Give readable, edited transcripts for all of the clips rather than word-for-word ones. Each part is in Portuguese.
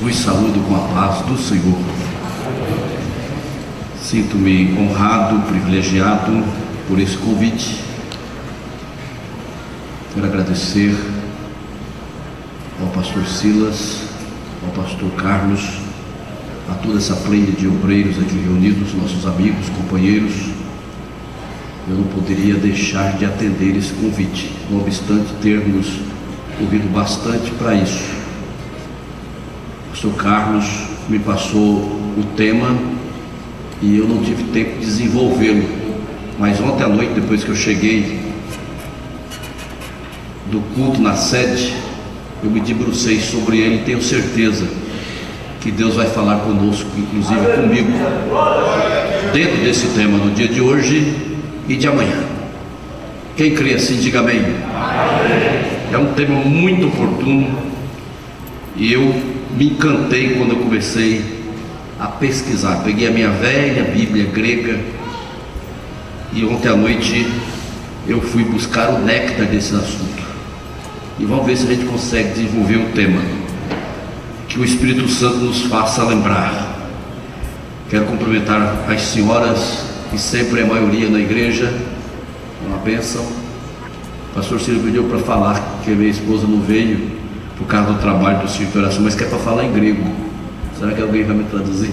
Vos saúdo com a paz do Senhor. Sinto-me honrado, privilegiado por esse convite. Quero agradecer ao pastor Silas, ao pastor Carlos, a toda essa plena de obreiros aqui reunidos, nossos amigos, companheiros. Eu não poderia deixar de atender esse convite, não obstante termos corrido bastante para isso. O pastor Carlos me passou o tema e eu não tive tempo de desenvolvê-lo, mas ontem à noite, depois que eu cheguei do culto na sede, eu me debrucei sobre ele e tenho certeza que Deus vai falar conosco, inclusive comigo, dentro desse tema, no dia de hoje e de amanhã. Quem crê assim, diga amém. É um tema muito oportuno e eu me encantei quando eu comecei a pesquisar. Peguei a minha velha Bíblia grega e ontem à noite eu fui buscar o néctar desse assunto. E vamos ver se a gente consegue desenvolver um tema que o Espírito Santo nos faça lembrar. Quero cumprimentar as senhoras, que sempre é a maioria na igreja, uma bênção. O pastor Ciro pediu para falar que a minha esposa não veio por causa do trabalho do Círculo de Oração, mas quer para falar em grego. Será que alguém vai me traduzir?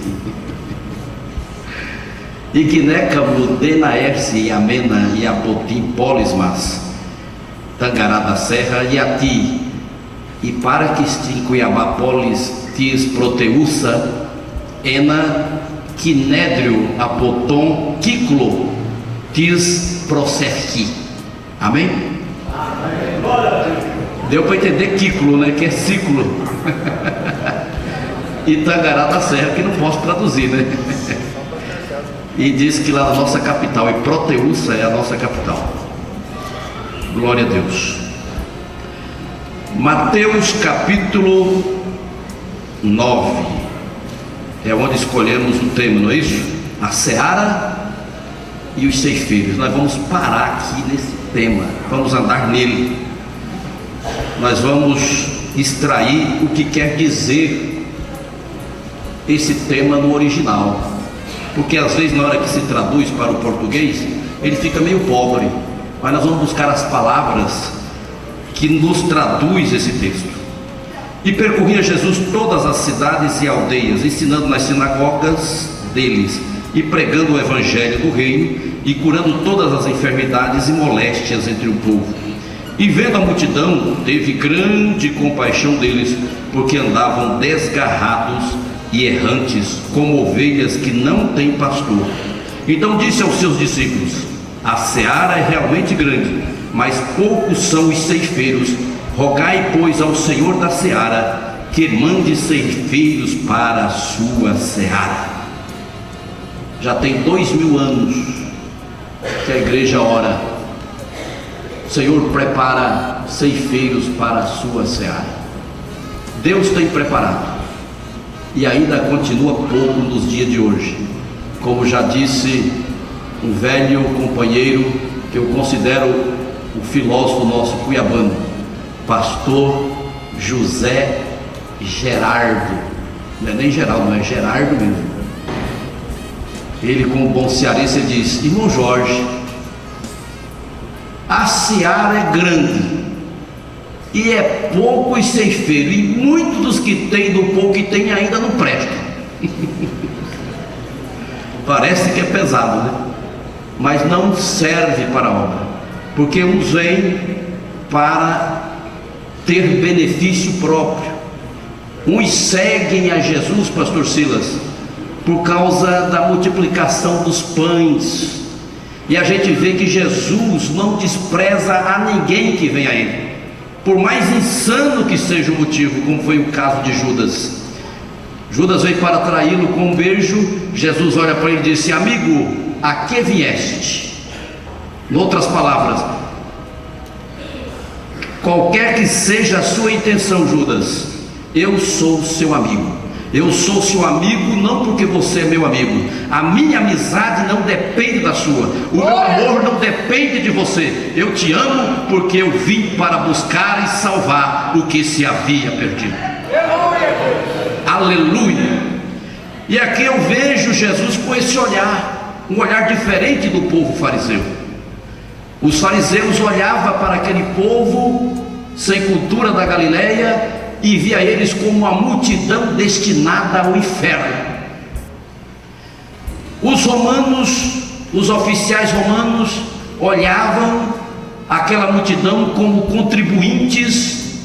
E que necamo denaerce e amena e apotim polismas Tangará da Serra e a ti, e para que estim Cuiabá polis tis proteussa, ena quinédrio apoton quiclo tis procerqui. Amém? Deu para entender quiclo, né? Que é ciclo. E Tangará da Serra, que não posso traduzir, né? E diz que lá na nossa capital, e Proteussa é a nossa capital. Glória a Deus. Mateus capítulo 9 é onde escolhemos o tema, não é isso? A seara e os ceifeiros. Nós vamos parar aqui nesse tema, vamos andar nele. Nós vamos extrair o que quer dizer esse tema no original, porque às vezes na hora que se traduz para o português ele fica meio pobre. Mas nós vamos buscar as palavras que nos traduz esse texto. E percorria Jesus todas as cidades e aldeias, ensinando nas sinagogas deles, e pregando o evangelho do reino, e curando todas as enfermidades e moléstias entre o povo. E vendo a multidão, teve grande compaixão deles, porque andavam desgarrados e errantes, como ovelhas que não têm pastor. Então disse aos seus discípulos: a seara é realmente grande, mas poucos são os ceifeiros. Rogai, pois, ao Senhor da seara que mande ceifeiros para a sua seara. Já tem 2000 anos que a igreja ora: Senhor, prepara ceifeiros para a sua seara. Deus tem preparado e ainda continua pouco nos dias de hoje. Como já disse um velho companheiro que eu considero o filósofo nosso cuiabano, pastor José Gerardo, não é nem Geraldo, não é Gerardo mesmo. Ele, como bom cearense, diz: irmão Jorge, a seara é grande e é pouco os ceifeiros, e muitos dos que tem, do pouco que tem, ainda não prestam. Parece que é pesado, né? Mas não serve para a obra, porque uns vêm para ter benefício próprio, uns seguem a Jesus, pastor Silas, por causa da multiplicação dos pães, e a gente vê que Jesus não despreza a ninguém que vem a ele, por mais insano que seja o motivo, como foi o caso de Judas. Judas veio para traí-lo com um beijo. Jesus olha para ele e disse: amigo, a que vieste? Em outras palavras, qualquer que seja a sua intenção, Judas, eu sou seu amigo. Eu sou seu amigo não porque você é meu amigo. A minha amizade não depende da sua. O meu amor não depende de você. Eu te amo porque eu vim para buscar e salvar o que se havia perdido. A Aleluia! E aqui eu vejo Jesus com esse olhar, um olhar diferente do povo fariseu. Os fariseus olhavam para aquele povo sem cultura da Galileia e via eles como uma multidão destinada ao inferno. Os romanos, os oficiais romanos, olhavam aquela multidão como contribuintes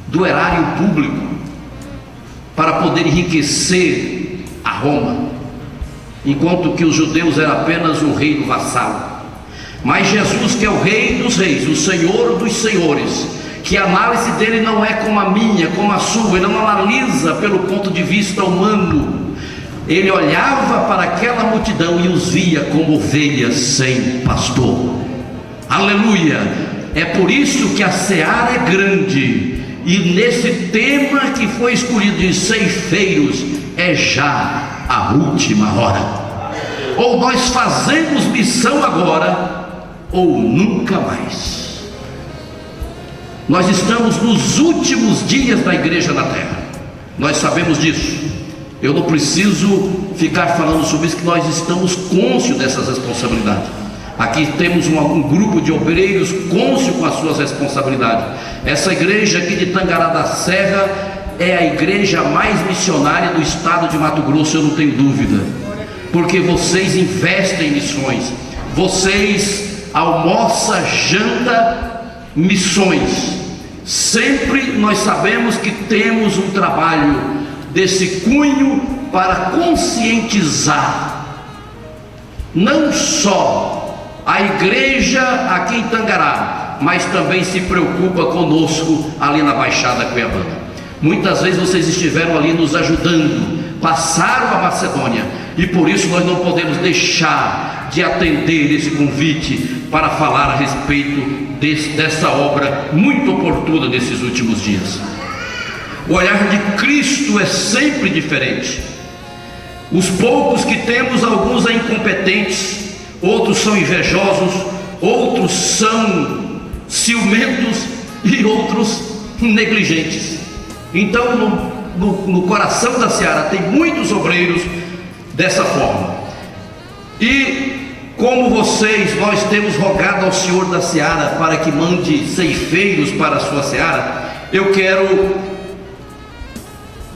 do erário público para poder enriquecer a Roma, enquanto que os judeus eram apenas um reino vassalo. Mas Jesus, que é o Rei dos Reis, o Senhor dos Senhores, que a análise dele não é como a minha, como a sua, ele não analisa pelo ponto de vista humano. Ele olhava para aquela multidão e os via como ovelhas sem pastor. Aleluia! É por isso que a seara é grande, e nesse tema que foi escolhido de ceifeiros, é já a última hora. Ou nós fazemos missão agora, ou nunca mais. Nós estamos nos últimos dias da igreja na terra, nós sabemos disso. Eu não preciso ficar falando sobre isso, que nós estamos cônscios dessas responsabilidades. Aqui temos um grupo de obreiros cônscios com as suas responsabilidades. Essa igreja aqui de Tangará da Serra é a igreja mais missionária do estado de Mato Grosso, eu não tenho dúvida, porque vocês investem em missões, vocês almoçam, janta, missões. Sempre nós sabemos que temos um trabalho desse cunho para conscientizar não só a igreja aqui em Tangará, mas também se preocupa conosco ali na Baixada Cuiabana. Muitas vezes vocês estiveram ali nos ajudando, passaram a Macedônia, e por isso nós não podemos deixar de atender esse convite para falar a respeito dessa obra muito oportuna desses últimos dias. O olhar de Cristo é sempre diferente. Os poucos que temos, alguns são incompetentes, outros são invejosos, outros são ciumentos e outros negligentes. Então no coração da seara tem muitos obreiros dessa forma. E como nós temos rogado ao Senhor da seara para que mande ceifeiros para a sua seara, eu quero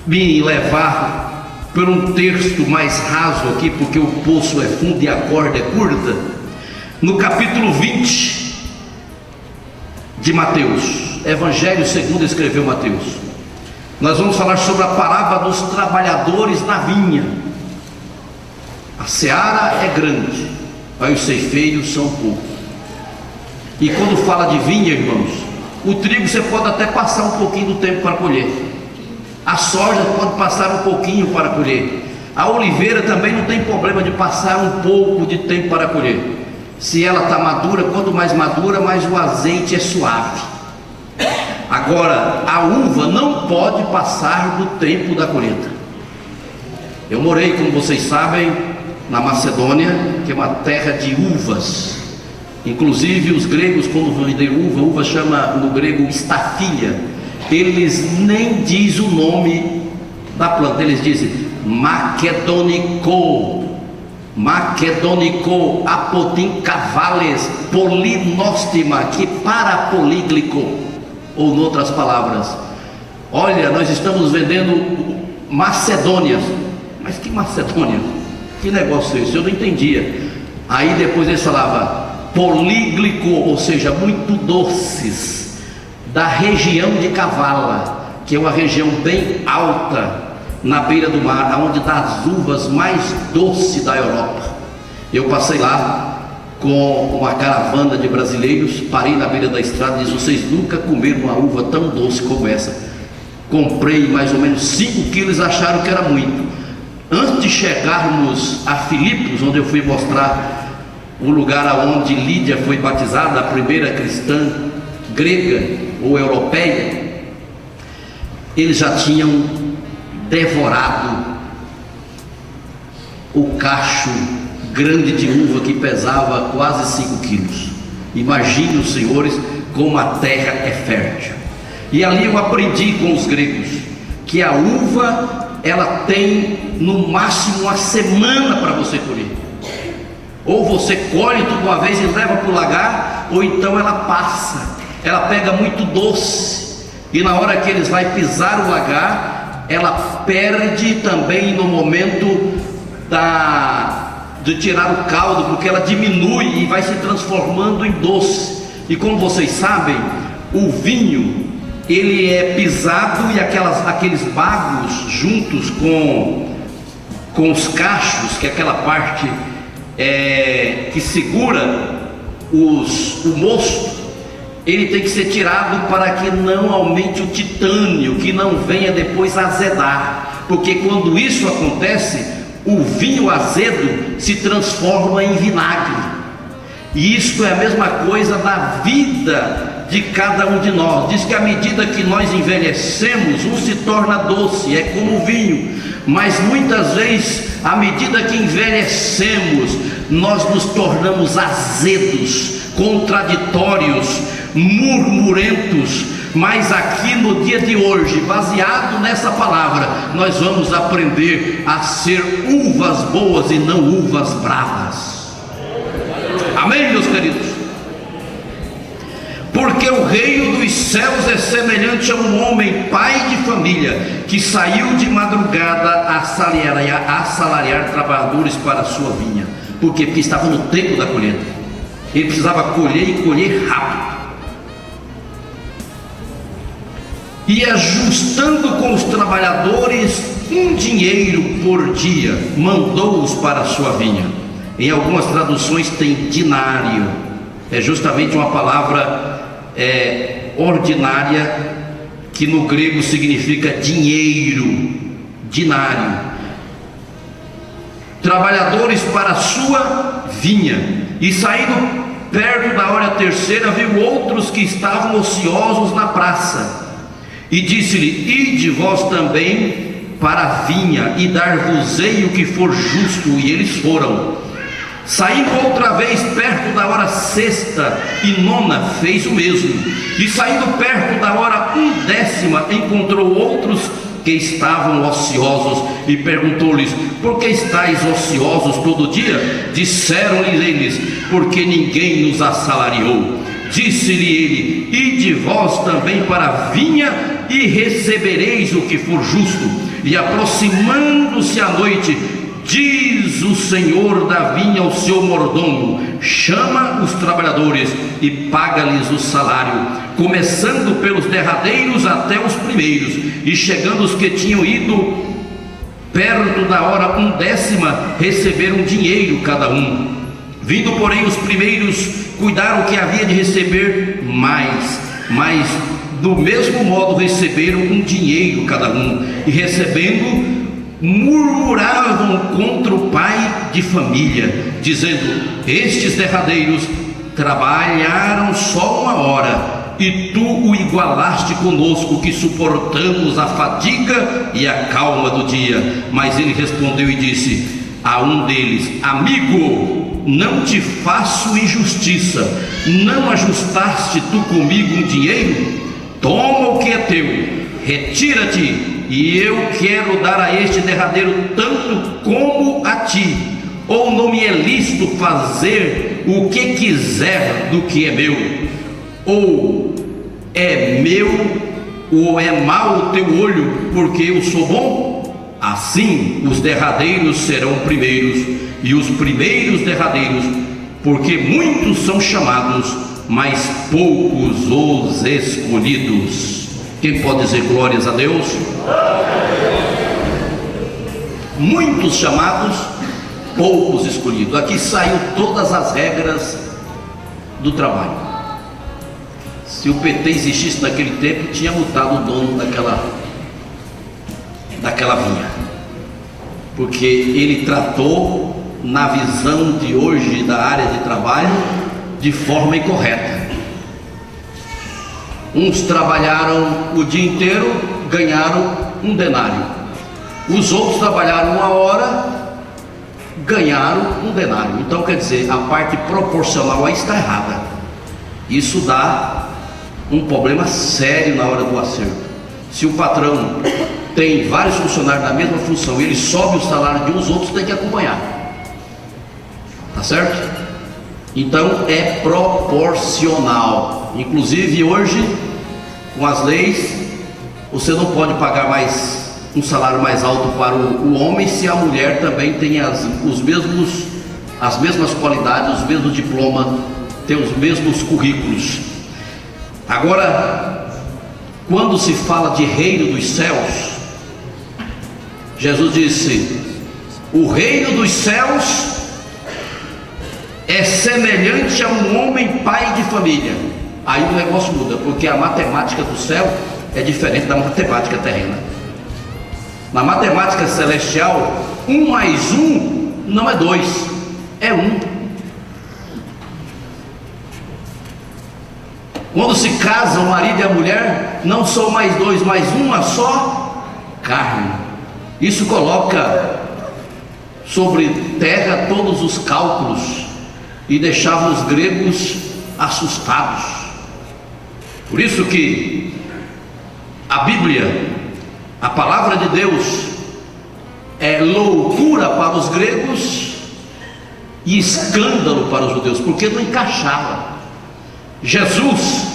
me levar por um texto mais raso aqui, porque o poço é fundo e a corda é curta. No capítulo 20 de Mateus, Evangelho segundo escreveu Mateus, nós vamos falar sobre a parábola dos trabalhadores na vinha. A seara é grande, mas os ceifeiros são poucos. E quando fala de vinha, irmãos, o trigo você pode até passar um pouquinho do tempo para colher, a soja pode passar um pouquinho para colher, a oliveira também não tem problema de passar um pouco de tempo para colher. Se ela está madura, quanto mais madura, mais o azeite é suave. Agora, a uva não pode passar do tempo da colheita. Eu morei, como vocês sabem, na Macedônia, que é uma terra de uvas. Inclusive os gregos, quando vão vender uva chama no grego estafia. Eles nem dizem o nome da planta, eles dizem makedonico, apotincavales polinóstima, que parapolíglico, ou em outras palavras, olha, nós estamos vendendo Macedônias. Mas que Macedônia? Que negócio é esse? Eu não entendia. Aí depois eles falavam políglico, ou seja, muito doces, da região de Kavala, que é uma região bem alta na beira do mar, onde dá as uvas mais doces da Europa. Eu passei lá com uma caravana de brasileiros, parei na beira da estrada e disse: vocês nunca comeram uma uva tão doce como essa. Comprei mais ou menos 5 quilos, acharam que era muito. Antes de chegarmos a Filipos, onde eu fui mostrar o lugar onde Lídia foi batizada, a primeira cristã grega ou europeia, eles já tinham devorado o cacho grande de uva que pesava quase 5 quilos. Imagine os senhores como a terra é fértil. E ali eu aprendi com os gregos que a uva ela tem no máximo uma semana para você colher. Ou você colhe tudo uma vez e leva para o lagar, ou então ela passa, ela pega muito doce, e na hora que eles vão pisar o lagar, ela perde também no momento de tirar o caldo, porque ela diminui e vai se transformando em doce. E como vocês sabem, o vinho, ele é pisado e aqueles bagos juntos com os cachos, que é aquela parte que segura o mosto, ele tem que ser tirado para que não aumente o titânio, que não venha depois azedar, porque quando isso acontece, o vinho azedo se transforma em vinagre. E isto é a mesma coisa da vida de cada um de nós. Diz que à medida que nós envelhecemos, um se torna doce, é como o vinho, mas muitas vezes, à medida que envelhecemos, nós nos tornamos azedos, contraditórios, murmurentos. Mas aqui no dia de hoje, baseado nessa palavra, nós vamos aprender a ser uvas boas e não uvas bravas. Amém, meus queridos? Porque o reino dos céus é semelhante a um homem, pai de família, que saiu de madrugada a assalariar trabalhadores para a sua vinha. Por quê? Porque estava no tempo da colheita. Ele precisava colher e colher rápido. E ajustando com os trabalhadores um dinheiro por dia, mandou-os para a sua vinha. Em algumas traduções tem dinário, é justamente uma palavra ordinária, que no grego significa dinheiro, dinário. Trabalhadores para a sua vinha. E saindo perto da hora terceira, viu outros que estavam ociosos na praça, e disse-lhe: ide vós também para a vinha, e dar-vos-ei o que for justo. E eles foram. Saindo outra vez perto da hora sexta e nona, fez o mesmo. E saindo perto da hora 1/10, encontrou outros que estavam ociosos, e perguntou-lhes: por que estáis ociosos todo dia? Disseram-lhes eles: porque ninguém nos assalariou. Disse-lhe ele: ide vós também para a vinha, e recebereis o que for justo. E aproximando-se a noite, diz o senhor da vinha ao seu mordomo: chama os trabalhadores e paga-lhes o salário, começando pelos derradeiros até os primeiros. E chegando os que tinham ido perto da hora 1/10, receberam dinheiro cada um. Vindo, porém, os primeiros, cuidaram que havia de receber mais, mas do mesmo modo receberam um dinheiro cada um, e recebendo, murmuravam contra o pai de família, dizendo: estes derradeiros trabalharam só 1 hora, e tu o igualaste conosco, que suportamos a fadiga e a calma do dia. Mas ele respondeu e disse a um deles: amigo, não te faço injustiça, não ajustaste tu comigo um dinheiro? Toma o que é teu, retira-te, e eu quero dar a este derradeiro tanto como a ti. Ou não me é lícito fazer o que quiser do que é meu? Ou é meu, ou é mau o teu olho, porque eu sou bom? Assim os derradeiros serão primeiros, e os primeiros derradeiros, porque muitos são chamados, mas poucos os escolhidos. Quem pode dizer glórias a Deus? Muitos chamados, poucos escolhidos. Aqui saiu todas as regras do trabalho. Se o PT existisse naquele tempo, tinha mudado o dono daquela vinha, porque ele tratou, na visão de hoje da área de trabalho, de forma incorreta. Uns trabalharam o dia inteiro, ganharam um denário. Os outros trabalharam 1 hora, ganharam um denário. Então, quer dizer, a parte proporcional aí está errada. Isso dá um problema sério na hora do acerto. Se o patrão tem vários funcionários na mesma função e ele sobe o salário de uns, outros tem que acompanhar. Tá certo? Então é proporcional. Inclusive hoje, com as leis, você não pode pagar mais um salário mais alto para o homem se a mulher também tem as mesmas qualidades, os mesmos diplomas, tem os mesmos currículos. Agora, quando se fala de reino dos céus, Jesus disse: o reino dos céus é semelhante a um homem pai de família. Aí o negócio muda, porque a matemática do céu é diferente da matemática terrena. Na matemática celestial, 1 mais 1 não é 2, é 1. Quando se casam o marido e a mulher, não são mais 2, mais 1, é só carne. Isso coloca sobre terra todos os cálculos e deixava os gregos assustados. Por isso que a Bíblia, a palavra de Deus, é loucura para os gregos e escândalo para os judeus, porque não encaixava. Jesus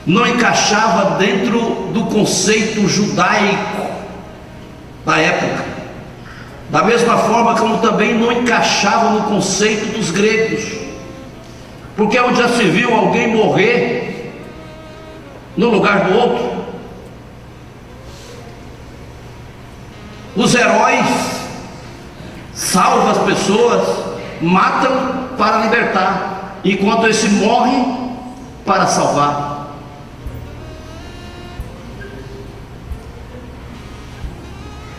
não encaixava dentro do conceito judaico da época, da mesma forma como também não encaixava no conceito dos gregos, porque onde já se viu alguém morrer no lugar do outro? Os heróis salvam as pessoas, matam para libertar, enquanto esse morre para salvar.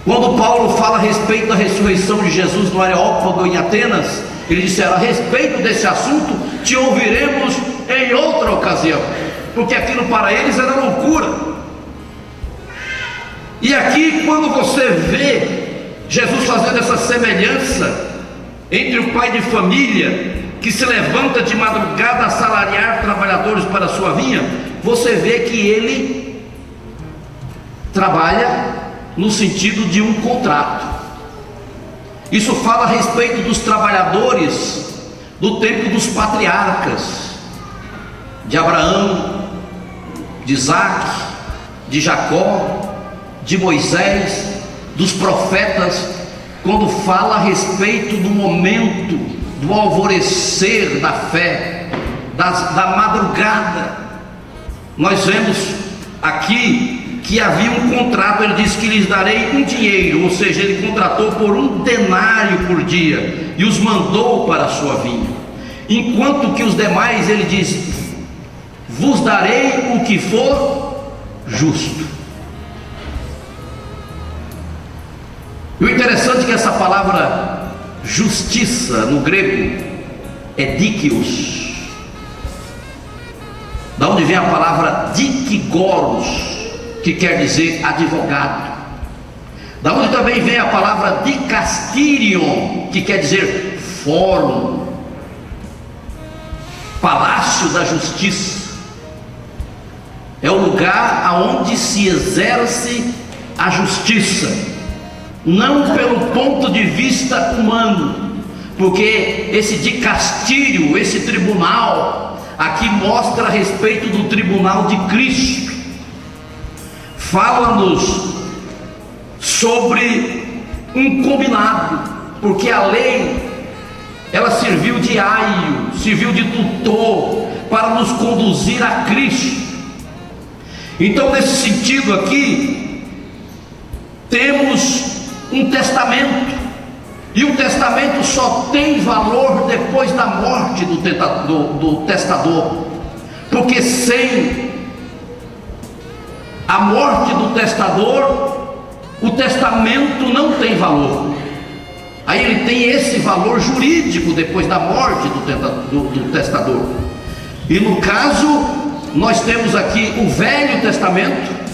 Quando Paulo fala a respeito da ressurreição de Jesus no Areópago em Atenas, ele disse: a respeito desse assunto te ouviremos em outra ocasião, porque aquilo para eles era loucura. E aqui, quando você vê Jesus fazendo essa semelhança entre o pai de família que se levanta de madrugada a assalariar trabalhadores para a sua vinha, você vê que ele trabalha no sentido de um contrato. Isso fala a respeito dos trabalhadores do tempo dos patriarcas, de Abraão, de Isaac, de Jacó, de Moisés, dos profetas, quando fala a respeito do momento do alvorecer da fé, da madrugada. Nós vemos aqui que havia um contrato. Ele disse que lhes darei um dinheiro, ou seja, ele contratou por 1 denário por dia e os mandou para a sua vinha, enquanto que os demais, ele diz: vos darei o que for justo. E o interessante é que essa palavra justiça no grego é dikaios, da onde vem a palavra dikigoros, que quer dizer advogado, da onde também vem a palavra dikastirion, que quer dizer fórum, palácio da justiça. É o lugar aonde se exerce a justiça, não pelo ponto de vista humano, porque esse dicastírio, esse tribunal, aqui mostra a respeito do tribunal de Cristo, fala-nos sobre um combinado, porque a lei, ela serviu de aio, serviu de tutor para nos conduzir a Cristo. Então, nesse sentido aqui, temos um testamento, e o testamento só tem valor depois da morte do testador, porque sem a morte do testador, o testamento não tem valor. Aí ele tem esse valor jurídico depois da morte do testador. E no caso, nós temos aqui o Velho Testamento,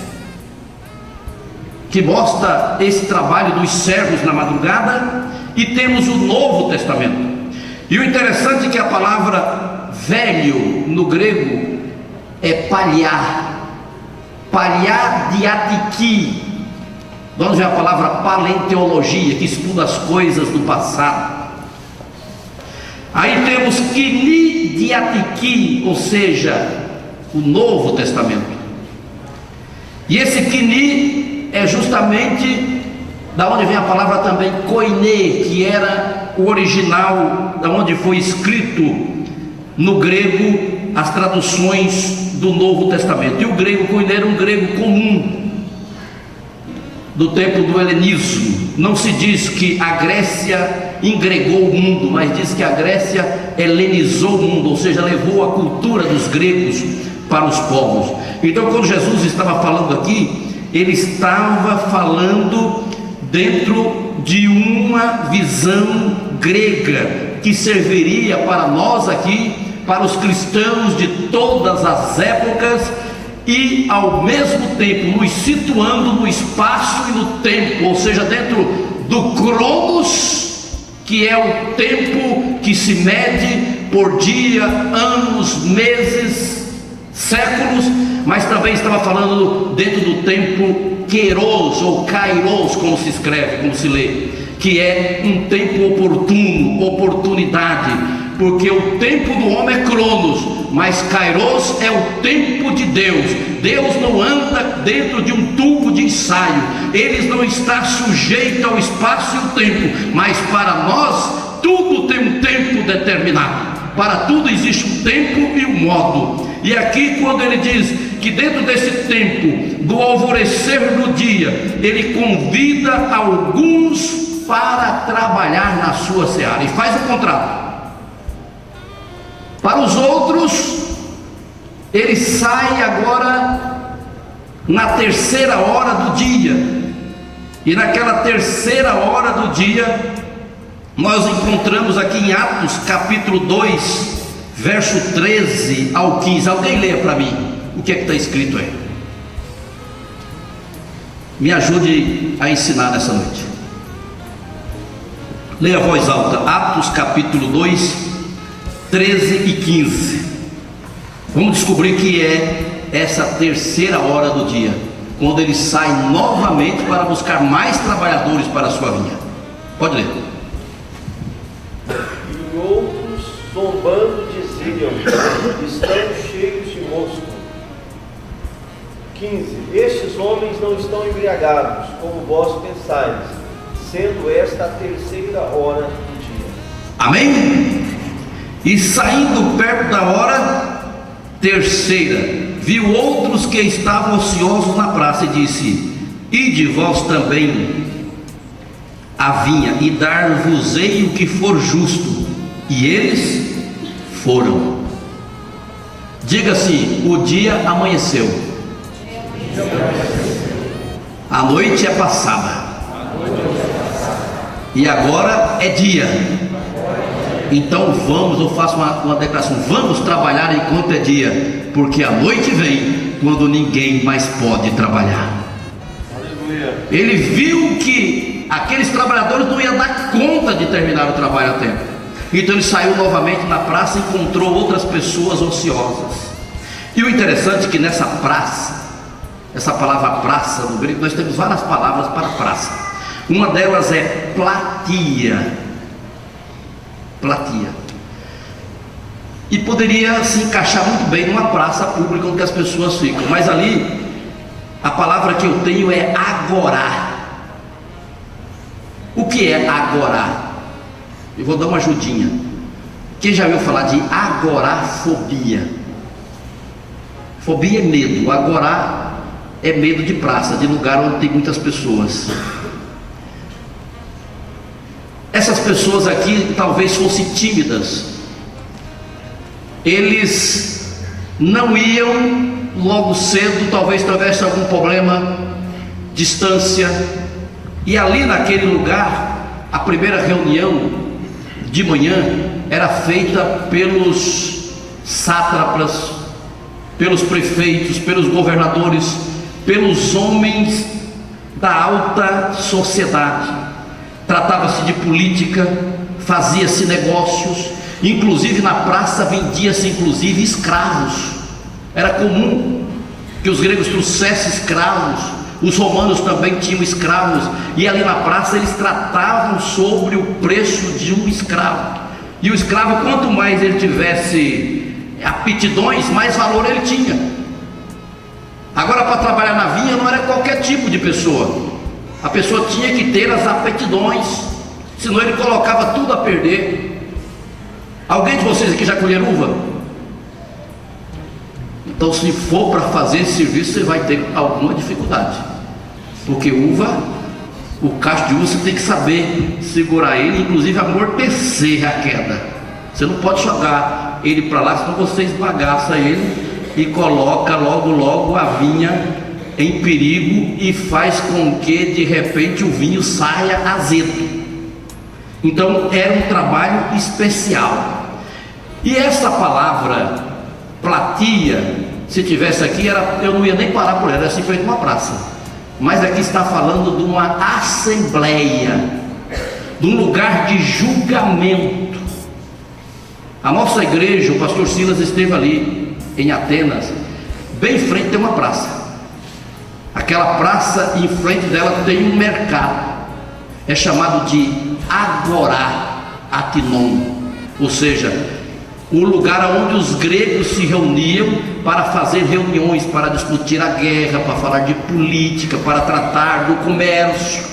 que mostra esse trabalho dos servos na madrugada, e temos o Novo Testamento. E o interessante é que a palavra velho no grego é palhar diatiki, De onde vem a palavra paleontologia, que estuda as coisas do passado. Aí temos Kini Diatiki, ou seja, o Novo Testamento. E esse Kini é justamente da onde vem a palavra também koine, que era o original, da onde foi escrito no grego as traduções do Novo Testamento. E o grego koine era um grego comum do tempo do helenismo. Não se diz que a Grécia engregou o mundo, mas diz que a Grécia helenizou o mundo, ou seja, levou a cultura dos gregos para os povos. Então, quando Jesus estava falando aqui, ele estava falando dentro de uma visão grega que serviria para nós aqui, para os cristãos de todas as épocas, e ao mesmo tempo nos situando no espaço e no tempo, ou seja, dentro do Cronos, que é o tempo que se mede por dia, anos, meses, séculos, mas também estava falando dentro do tempo Kairos ou Kairos, como se escreve, como se lê, que é um tempo oportuno, oportunidade, porque o tempo do homem é Cronos, mas Kairos é o tempo de Deus. Deus não anda dentro de um tubo de ensaio, Ele não está sujeito ao espaço e ao tempo, mas para nós tudo tem um tempo determinado, para tudo existe um tempo e um modo. E aqui, quando ele diz que dentro desse tempo do alvorecer do dia, ele convida alguns para trabalhar na sua seara, e faz o contrato. Para os outros, ele sai agora na terceira hora do dia, e naquela terceira hora do dia, nós encontramos aqui em Atos capítulo 2, verso 13 ao 15. Alguém leia para mim o que é que está escrito aí. Me ajude a ensinar nessa noite. Leia a voz alta. Atos capítulo 2, 13 e 15. Vamos descobrir que é essa terceira hora do dia, quando ele sai novamente para buscar mais trabalhadores para a sua vinha. Pode ler. E outros, zombando, diziam: estão cheios de mosto. 15. Estes homens não estão embriagados, como vós pensais, sendo esta a terceira hora do dia. Amém? E saindo perto da hora terceira, viu outros que estavam ociosos na praça, e disse: ide vós também à vinha, e dar-vos-ei o que for justo. E eles foram. Diga assim: o dia amanheceu, a noite é passada, e agora é dia. Então vamos, eu faço uma declaração: vamos trabalhar enquanto é dia, porque a noite vem quando ninguém mais pode trabalhar. Aleluia. Ele viu que aqueles trabalhadores não iam dar conta de terminar o trabalho a tempo, então ele saiu novamente na praça e encontrou outras pessoas ociosas. E o interessante é que nessa praça, essa palavra praça no grego, nós temos várias palavras para praça. Uma delas é platia. Platia. E poderia se encaixar muito bem numa praça pública onde as pessoas ficam, mas ali a palavra que eu tenho é agorá. O que é agorá? Eu vou dar uma ajudinha. Quem já ouviu falar de agorafobia? Fobia é medo, agorá é medo de praça, de lugar onde tem muitas pessoas. Essas pessoas aqui talvez fossem tímidas, eles não iam logo cedo, talvez tivesse algum problema, distância, e ali naquele lugar, a primeira reunião de manhã era feita pelos sátrapas, pelos prefeitos, pelos governadores, pelos homens da alta sociedade. Tratava-se de política, fazia-se negócios, inclusive na praça vendia-se inclusive escravos. Era comum que os gregos trouxessem escravos Os romanos também tinham escravos, e ali na praça eles tratavam sobre o preço de um escravo. E o escravo, quanto mais ele tivesse aptidões, mais valor ele tinha. Agora, para trabalhar na vinha não era qualquer tipo de pessoa. A pessoa tinha que ter as aptidões, senão ele colocava tudo a perder. Alguém de vocês aqui já colheram uva? Então, se for para fazer esse serviço, você vai ter alguma dificuldade, porque uva, o cacho de uva, você tem que saber segurar ele, inclusive amortecer a queda. Você não pode jogar ele para lá, senão você esbagaça ele e coloca logo a vinha em perigo e faz com que de repente o vinho saia azedo. Então era um trabalho especial. E essa palavra platia, se tivesse aqui, eu não ia nem parar por ela, era simplesmente uma praça. Mas aqui está falando de uma assembleia, de um lugar de julgamento. A nossa igreja, o pastor Silas esteve ali em Atenas, bem em frente tem uma praça. Aquela praça, em frente dela tem um mercado, é chamado de Agorá Atinon, ou seja, o lugar onde os gregos se reuniam para fazer reuniões, para discutir a guerra, para falar de política, para tratar do comércio,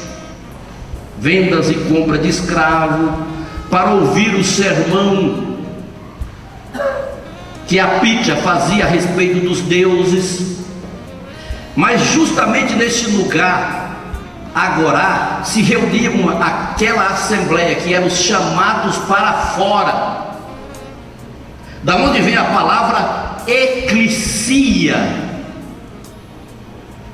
vendas e compra de escravo, para ouvir o sermão que a Pítia fazia a respeito dos deuses. Mas justamente nesse lugar, Agorá, se reuniam aquela assembleia que eram os chamados para fora. Da onde vem a palavra eclesia?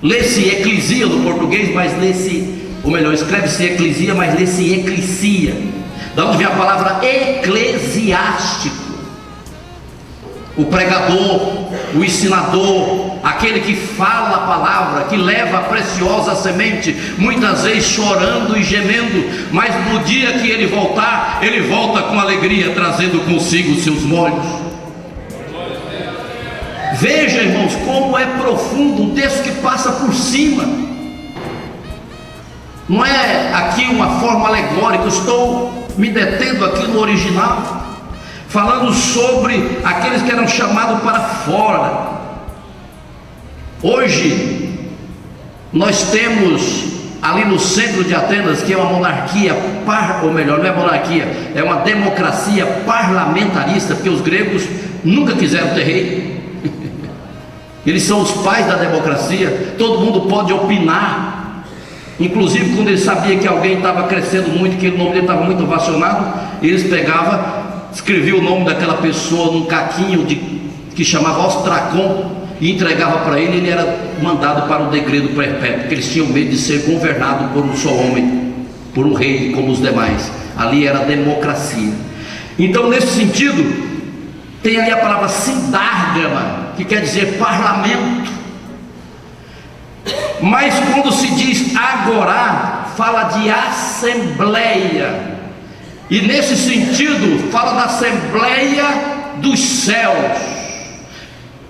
Lê-se eclesia no português, mas lê-se, ou melhor, escreve-se eclesia, mas lê-se eclesia. Da onde vem a palavra eclesiástico? O pregador, o ensinador, aquele que fala a palavra, que leva a preciosa semente, muitas vezes chorando e gemendo, mas no dia que ele voltar, ele volta com alegria, trazendo consigo os seus molhos. Veja, irmãos, como é profundo um texto que passa por cima. Não é aqui uma forma alegórica, eu estou me detendo aqui no original, falando sobre aqueles que eram chamados para fora. Hoje nós temos ali no centro de Atenas, que é uma monarquia, ou melhor, não é monarquia, é uma democracia parlamentarista, porque os gregos nunca quiseram ter rei. Eles são os pais da democracia, todo mundo pode opinar. Inclusive quando eles sabiam que alguém estava crescendo muito, que o nome dele estava muito ovacionado, eles pegavam, escrevia o nome daquela pessoa num caquinho que chamava ostracon e entregava para ele, e ele era mandado para o degredo perpétuo, porque eles tinham medo de ser governado por um só homem, por um rei como os demais. Ali era democracia. Então, nesse sentido, tem ali a palavra sindárgama, que quer dizer parlamento. Mas quando se diz agorá, fala de assembleia. E nesse sentido, fala da assembleia dos céus.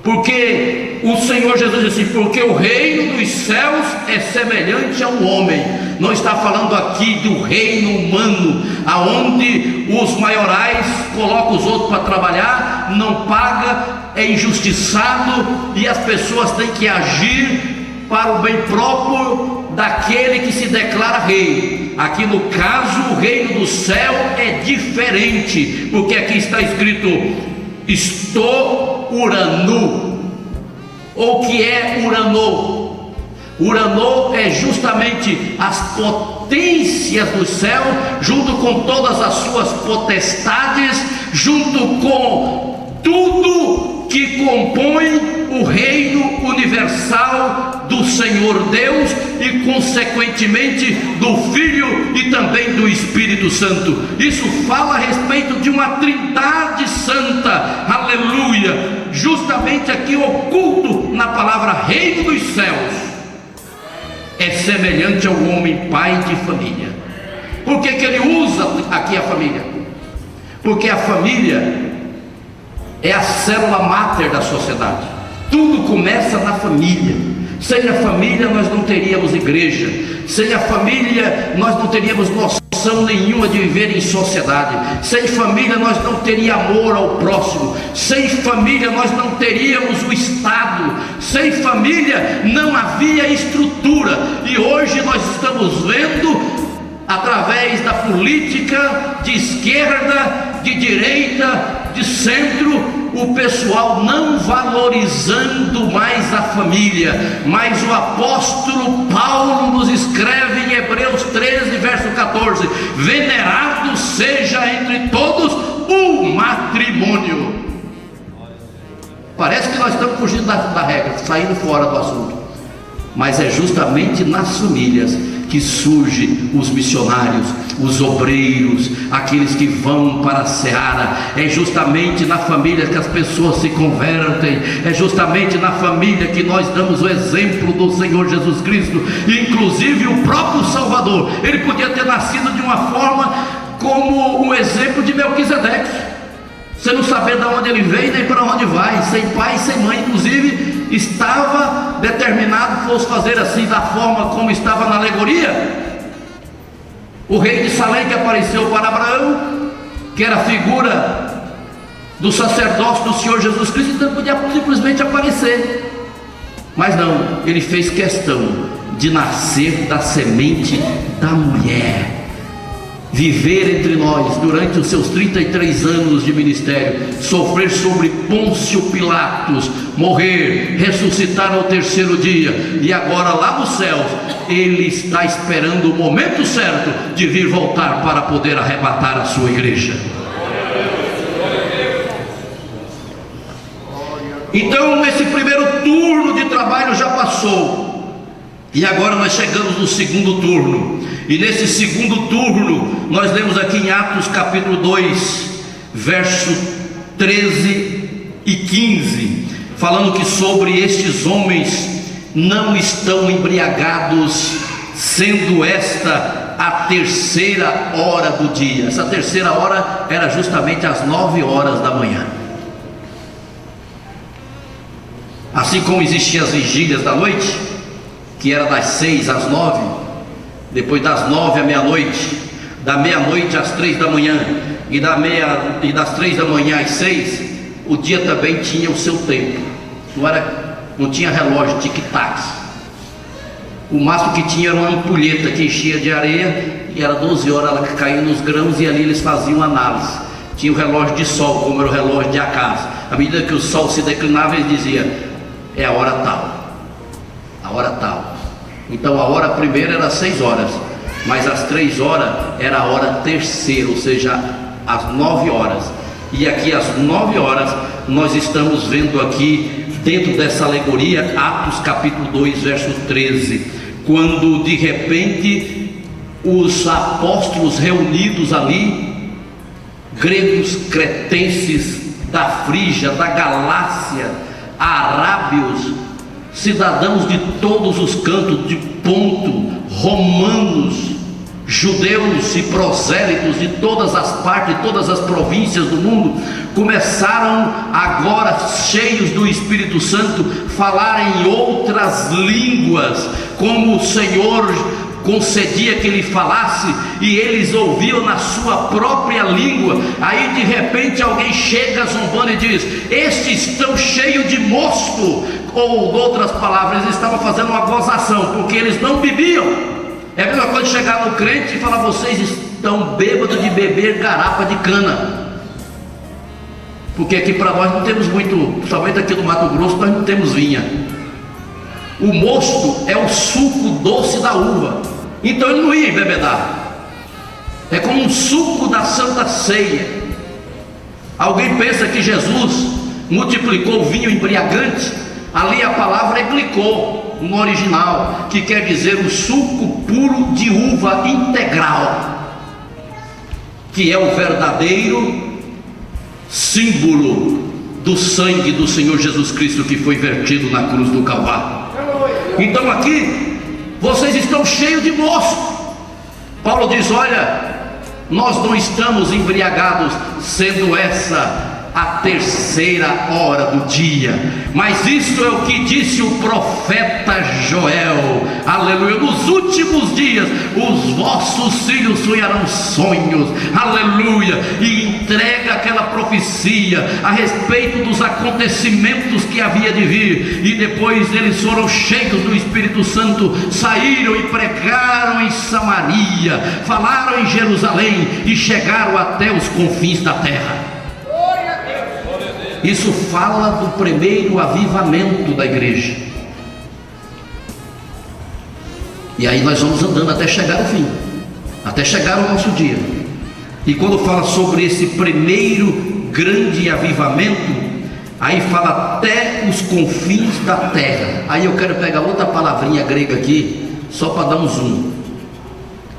Porque o Senhor Jesus disse assim: porque o reino dos céus é semelhante ao homem. Não está falando aqui do reino humano, aonde os maiorais colocam os outros para trabalhar, não paga, é injustiçado, e as pessoas têm que agir para o bem próprio daquele que se declara rei. Aqui no caso, o reino do céu é diferente, porque aqui está escrito Esto Uranu. Ou que é Uranô? Uranô é justamente as potências do céu, junto com todas as suas potestades, junto com tudo que compõe o reino universal do Senhor Deus e consequentemente do Filho e também do Espírito Santo. Isso fala a respeito de uma trindade santa, aleluia, justamente aqui oculto na palavra reino dos céus. É semelhante ao homem pai de família. Por que ele usa aqui a família? Porque a família é a célula máter da sociedade. Tudo começa na família. Sem a família nós não teríamos igreja. Sem a família nós não teríamos noção nenhuma de viver em sociedade. Sem família nós não teríamos amor ao próximo. Sem família nós não teríamos o Estado. Sem família não havia estrutura. E hoje nós estamos vendo, através da política de esquerda, de direita, de centro, o pessoal não valorizando mais a família. Mas o apóstolo Paulo nos escreve em Hebreus 13, verso 14: venerado seja entre todos o matrimônio. Parece que nós estamos fugindo da regra, saindo fora do assunto, mas é justamente nas famílias que surgem os missionários, os obreiros, aqueles que vão para a seara. É justamente na família que as pessoas se convertem. É justamente na família que nós damos o exemplo do Senhor Jesus Cristo. Inclusive o próprio Salvador, ele podia ter nascido de uma forma como um exemplo de Melquisedeque. Você não saber de onde ele veio nem para onde vai, sem pai e sem mãe. Inclusive estava determinado que fosse fazer assim, da forma como estava na alegoria. O rei de Salém, que apareceu para Abraão, que era a figura do sacerdócio do Senhor Jesus Cristo, então ele podia simplesmente aparecer. Mas não, ele fez questão de nascer da semente da mulher, viver entre nós durante os seus 33 anos de ministério, sofrer sobre Pôncio Pilatos, morrer, ressuscitar ao terceiro dia, e agora lá nos céus ele está esperando o momento certo de vir voltar para poder arrebatar a sua igreja. Então esse primeiro turno de trabalho já passou, e agora nós chegamos no segundo turno. E nesse segundo turno, nós lemos aqui em Atos capítulo 2, verso 13 e 15, falando que sobre estes homens não estão embriagados, sendo esta a terceira hora do dia. Essa terceira hora era justamente às 9 horas da manhã. Assim como existiam as vigílias da noite, que era das 6 às 9, depois das 9 à meia-noite, da meia-noite às 3 da manhã, e das 3 da manhã às 6, o dia também tinha o seu tempo. Não tinha relógio, tic-tac. O máximo que tinha era uma ampulheta que enchia de areia, e era 12 horas, ela caía nos grãos, e ali eles faziam análise. Tinha o relógio de sol, como era o relógio de acaso. À medida que o sol se declinava, ele dizia: é a hora tal, a hora tal. Então a hora primeira era 6 horas, mas às 3 horas era a hora terceira, ou seja, às 9 horas. E aqui às 9 horas nós estamos vendo aqui, dentro dessa alegoria, Atos capítulo 2, verso 13, quando de repente os apóstolos reunidos ali, gregos, cretenses, da Frígia, da Galácia, arábios, cidadãos de todos os cantos, de Ponto, romanos, judeus e prosélitos de todas as partes, de todas as províncias do mundo, começaram agora, cheios do Espírito Santo, falar em outras línguas, como o Senhor concedia que ele falasse, e eles ouviam na sua própria língua. Aí de repente alguém chega zombando e diz: estes estão cheios de mosto, ou em outras palavras, eles estavam fazendo uma gozação, porque eles não bebiam. É a mesma coisa de chegar no crente e falar: vocês estão bêbados de beber garapa de cana. Porque aqui para nós não temos muito, principalmente aqui no Mato Grosso, nós não temos vinha. O mosto é o suco doce da uva, então ele não ia embebedar. É como um suco da Santa Ceia. Alguém pensa que Jesus multiplicou o vinho embriagante? Ali a palavra é glicô, no original, que quer dizer o suco puro de uva integral, que é o verdadeiro símbolo do sangue do Senhor Jesus Cristo que foi vertido na cruz do Calvário. Então aqui, vocês estão cheios de mosto. Paulo diz: olha, nós não estamos embriagados, sendo essa a terceira hora do dia. Mas isso é o que disse o profeta Joel, aleluia: nos últimos dias os vossos filhos sonharão sonhos, aleluia, e entrega aquela profecia a respeito dos acontecimentos que havia de vir. E depois eles foram cheios do Espírito Santo, saíram e pregaram em Samaria, falaram em Jerusalém e chegaram até os confins da terra. Isso fala do primeiro avivamento da igreja. E aí nós vamos andando até chegar ao fim, até chegar ao nosso dia. E quando fala sobre esse primeiro grande avivamento, aí fala até os confins da terra. Aí eu quero pegar outra palavrinha grega aqui, só para dar um zoom.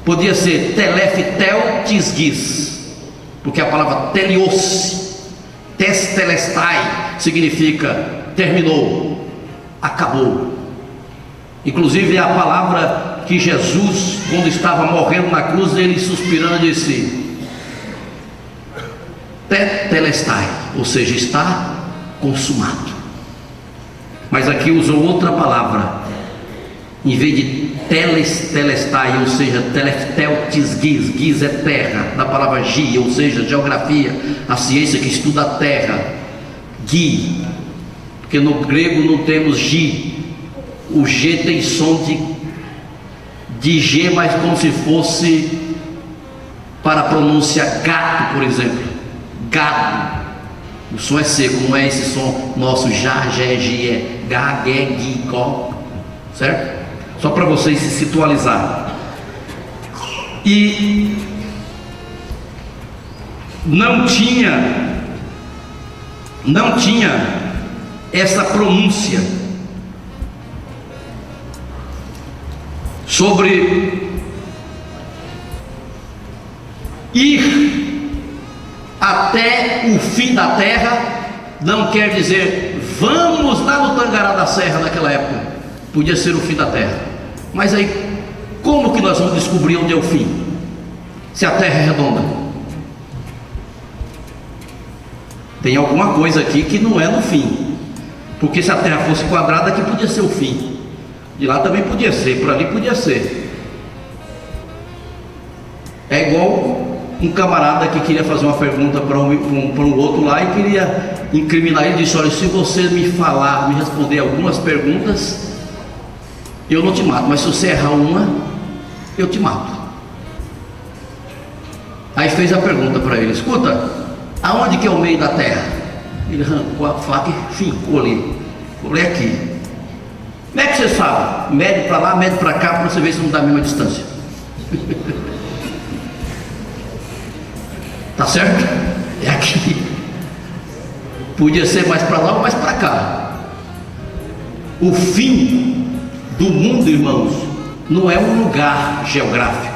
Podia ser teleftel tisgis, porque a palavra telios, testelestai, significa terminou, acabou. Inclusive é a palavra que Jesus, quando estava morrendo na cruz, ele suspirando disse tetelestai, ou seja, está consumado. Mas aqui usou outra palavra, em vez de telestai, ou seja, telefteltis gis, gis é terra, da palavra gi, ou seja, geografia, a ciência que estuda a terra, gi, porque no grego não temos gi, o G tem som de G, mas como se fosse para a pronúncia gato, por exemplo, gato, o som é seco, não é esse som nosso, já, gé, gi, é ga, gué, gui, có, certo? Só para vocês se situalizar. E não tinha essa pronúncia sobre ir até o fim da terra. Não quer dizer vamos lá no Tangará da Serra naquela época, podia ser o fim da terra. Mas aí, como que nós vamos descobrir onde é o fim? Se a terra é redonda? Tem alguma coisa aqui que não é no fim, porque se a terra fosse quadrada, aqui podia ser o fim, de lá também podia ser, por ali podia ser. É igual um camarada que queria fazer uma pergunta para um outro lá e queria incriminar ele, disse: olha, se você me responder algumas perguntas, eu não te mato, mas se você errar uma, eu te mato. Aí fez a pergunta para ele: escuta, aonde que é o meio da terra? Ele arrancou a faca e fincou ali. Falei: aqui. Como é que você sabe? Mede para lá, mede para cá, para você ver se não dá a mesma distância. Tá certo? É aqui. Podia ser mais para lá ou mais para cá. O fim do mundo, irmãos, não é um lugar geográfico,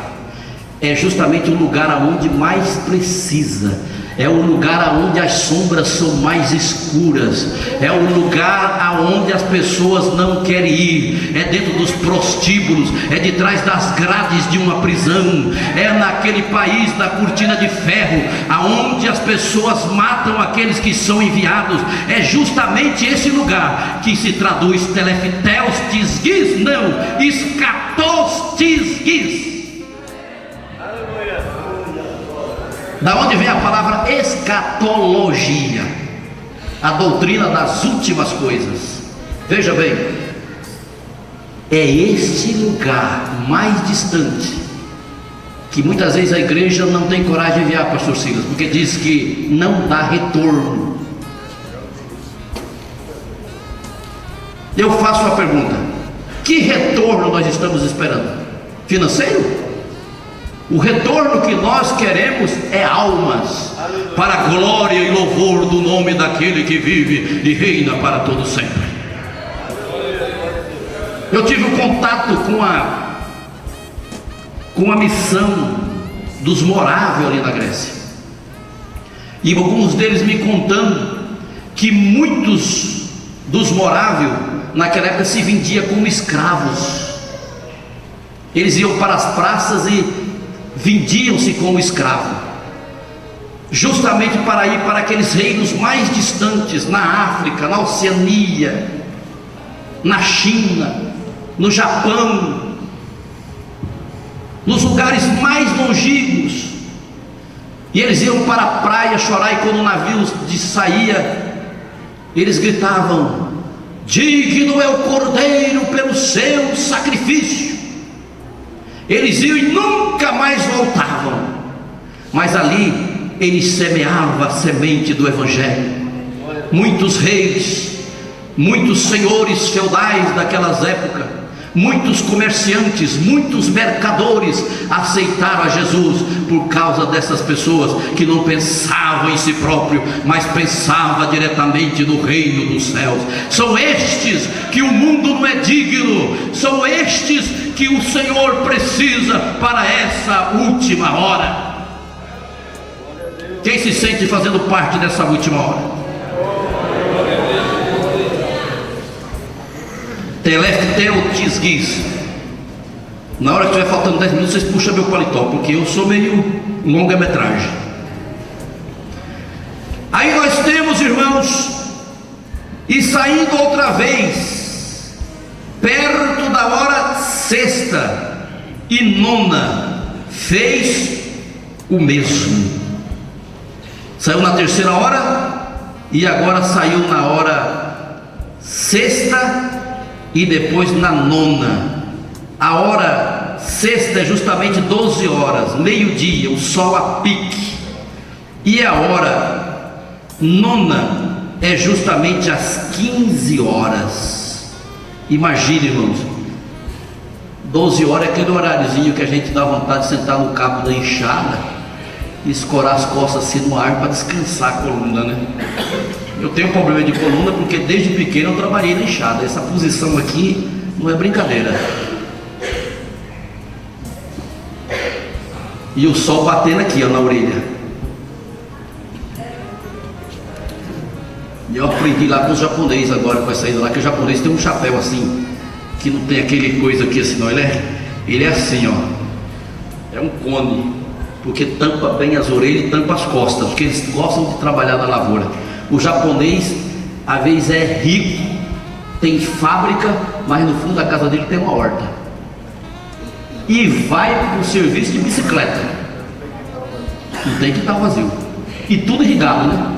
é justamente o lugar aonde mais precisa, é o lugar aonde as sombras são mais escuras, é o lugar aonde as pessoas não querem ir, é dentro dos prostíbulos, é de trás das grades de uma prisão, é naquele país da cortina de ferro, aonde as pessoas matam aqueles que são enviados. É justamente esse lugar que se traduz telefteus tisgis, não, escatos tisgis. Da onde vem a palavra escatologia, a doutrina das últimas coisas. Veja bem, é este lugar mais distante que muitas vezes a igreja não tem coragem de enviar, pastor Silas, porque diz que não dá retorno. Eu faço uma pergunta: que retorno nós estamos esperando? Financeiro? O retorno que nós queremos é almas, para a glória e louvor do nome daquele que vive e reina para todo sempre. Eu tive um contato com a missão dos moráveis ali na Grécia, e alguns deles me contando que muitos dos moráveis naquela época se vendiam como escravos. Eles iam para as praças e vendiam-se como escravo. justamente para ir para aqueles reinos mais distantes, na África, na Oceania, na China, no Japão, nos lugares mais longínquos. E eles iam para a praia chorar, e quando o navio saía, eles gritavam: digno é o Cordeiro pelo seu sacrifício. Eles iam e nunca mais voltavam, mas ali ele semeava a semente do Evangelho. Muitos reis, muitos senhores feudais daquelas épocas, muitos comerciantes, muitos mercadores aceitaram a Jesus por causa dessas pessoas que não pensavam em si próprio, mas pensavam diretamente no reino dos céus. São estes que o mundo não é digno, são estes que o Senhor precisa para essa última hora. Quem se sente fazendo parte dessa última hora? Telefteotisguis. Na hora que estiver faltando 10 minutos, vocês puxam meu paletó, porque eu sou meio longa-metragem. Aí nós temos, irmãos, e saindo outra vez, perto da hora sexta e nona, fez o mesmo. Saiu na terceira hora, e agora saiu na hora sexta e depois na nona. A hora sexta é justamente 12 horas, meio-dia, o sol a pique. E a hora nona é justamente às 15 horas. Imagine, irmãos, 12 horas é aquele horáriozinho que a gente dá vontade de sentar no cabo da enxada e escorar as costas assim no ar para descansar a coluna, né? Eu tenho problema de coluna porque desde pequeno eu trabalhei na enxada. Essa posição aqui não é brincadeira. E o sol batendo aqui, ó, na orelha. E eu aprendi lá com os japoneses agora, com essa ida lá, que o japonês tem um chapéu assim, que não tem aquele coisa aqui assim, não. Ele é assim, ó. É um cone, porque tampa bem as orelhas e tampa as costas, porque eles gostam de trabalhar na lavoura. O japonês, às vezes, é rico, tem fábrica, mas no fundo da casa dele tem uma horta, e vai para o serviço de bicicleta, não tem que estar vazio, e tudo irrigado, né?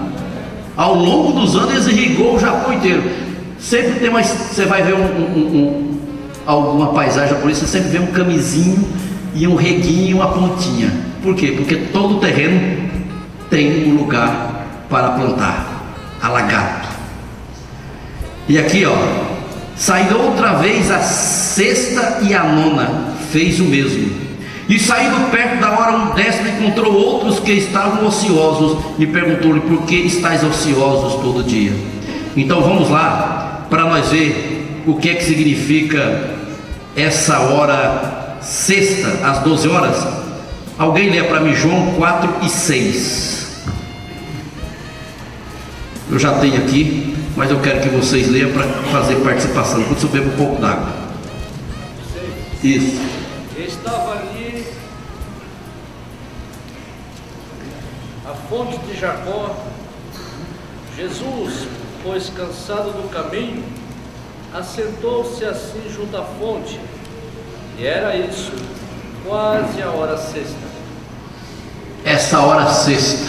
Ao longo dos anos eles irrigou o Japão inteiro. Sempre tem mais, você vai ver alguma paisagem japonesa, você sempre vê um camisinho e um reguinho e uma pontinha. Por quê? Porque todo o terreno tem um lugar para plantar, alagado. E aqui, ó, saindo outra vez a sexta e a nona, fez o mesmo. E saindo perto da hora 10, encontrou outros que estavam ociosos e perguntou-lhe: por que estáis ociosos todo dia? Então vamos lá para nós ver o que é que significa essa hora sexta, às 12 horas. Alguém lê para mim João 4:6. Eu já tenho aqui, mas eu quero que vocês leiam para fazer participação. Enquanto eu bebo um pouco d'água. Isso. Estava ali a fonte de Jacó. Jesus, pois cansado do caminho, assentou-se assim junto à fonte. E era isso, quase a hora sexta. Essa hora sexta